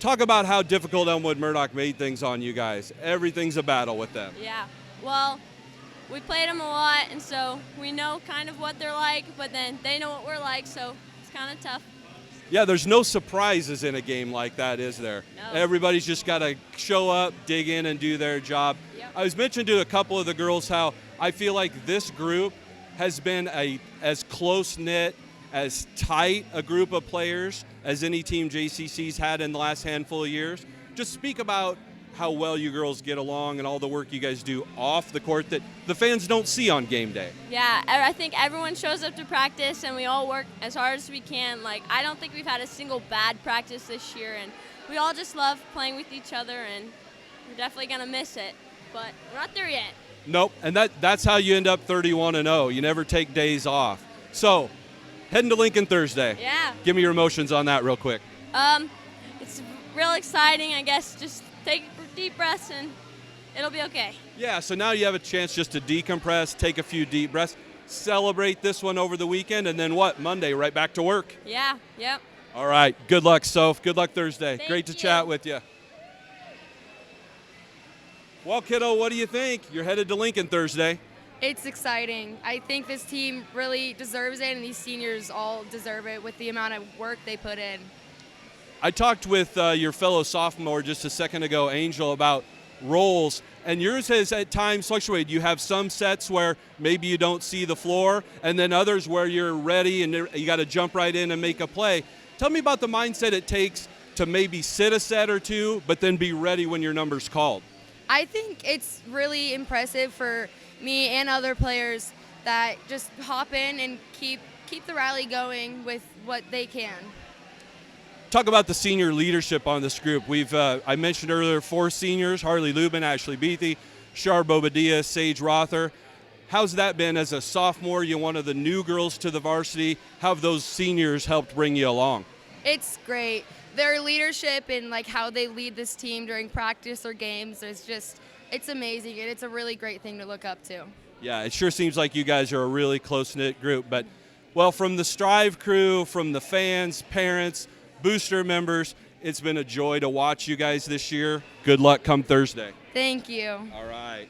Talk about how difficult Elmwood-Murdock made things on you guys. Everything's a battle with them. Yeah, well, we played them a lot, and so we know kind of what they're like, but then they know what we're like, so it's kind of tough. Yeah, there's no surprises in a game like that, is there? No. Everybody's just got to show up, dig in, and do their job. Yep. I was mentioning to a couple of the girls how I feel like this group has been as close-knit, as tight a group of players as any team JCC's had in the last handful of years. Just speak about how well you girls get along and all the work you guys do off the court that the fans don't see on game day. Yeah, I think everyone shows up to practice and we all work as hard as we can. Like, I don't think we've had a single bad practice this year, and we all just love playing with each other, and we're definitely going to miss it, but we're not there yet. Nope, and that's how you end up 31-0. You never take days off. So, heading to Lincoln Thursday. Yeah. Give me your emotions on that real quick. It's real exciting, I guess. Just take deep breaths and it'll be okay. Yeah, so now you have a chance just to decompress, take a few deep breaths, celebrate this one over the weekend, and then what? Monday, right back to work. Yeah, yep. All right, good luck, Soph. Good luck Thursday. Thank Great to you. chat with you. Well, kiddo, what do you think? You're headed to Lincoln Thursday. It's exciting. I think this team really deserves it, and these seniors all deserve it with the amount of work they put in. I talked with your fellow sophomore just a second ago, Angel, about roles, and yours has at times fluctuated. You have some sets where maybe you don't see the floor, and then others where you're ready and you got to jump right in and make a play. Tell me about the mindset it takes to maybe sit a set or two, but then be ready when your number's called. I think it's really impressive for me and other players that just hop in and keep the rally going with what they can. Talk about the senior leadership on this group. We've I mentioned earlier 4 seniors: Harley Lubin, Ashley Beathy, Shar Bobadilla, Sage Rother. How's that been as a sophomore? You're one of the new girls to the varsity. How have those seniors helped bring you along? It's great. Their leadership and like how they lead this team during practice or games is just, it's amazing, and it's a really great thing to look up to. Yeah, it sure seems like you guys are a really close-knit group. But, well, from the Strive crew, from the fans, parents, booster members, it's been a joy to watch you guys this year. Good luck come Thursday. Thank you. All right.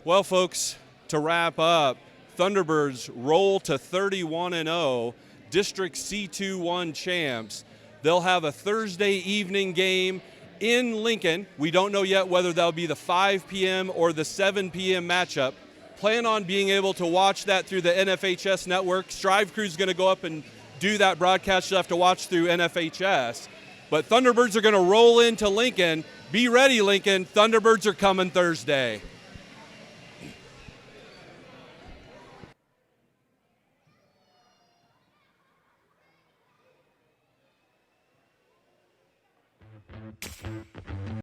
Well, folks, to wrap up, Thunderbirds roll to 31-0, District C2-1 champs. They'll have a Thursday evening game in Lincoln. We don't know yet whether that'll be the 5 p.m. or the 7 p.m. matchup. Plan on being able to watch that through the NFHS network. Strive Crew's going to go up and do that broadcast. You'll have to watch through NFHS. But Thunderbirds are going to roll into Lincoln. Be ready, Lincoln. Thunderbirds are coming Thursday.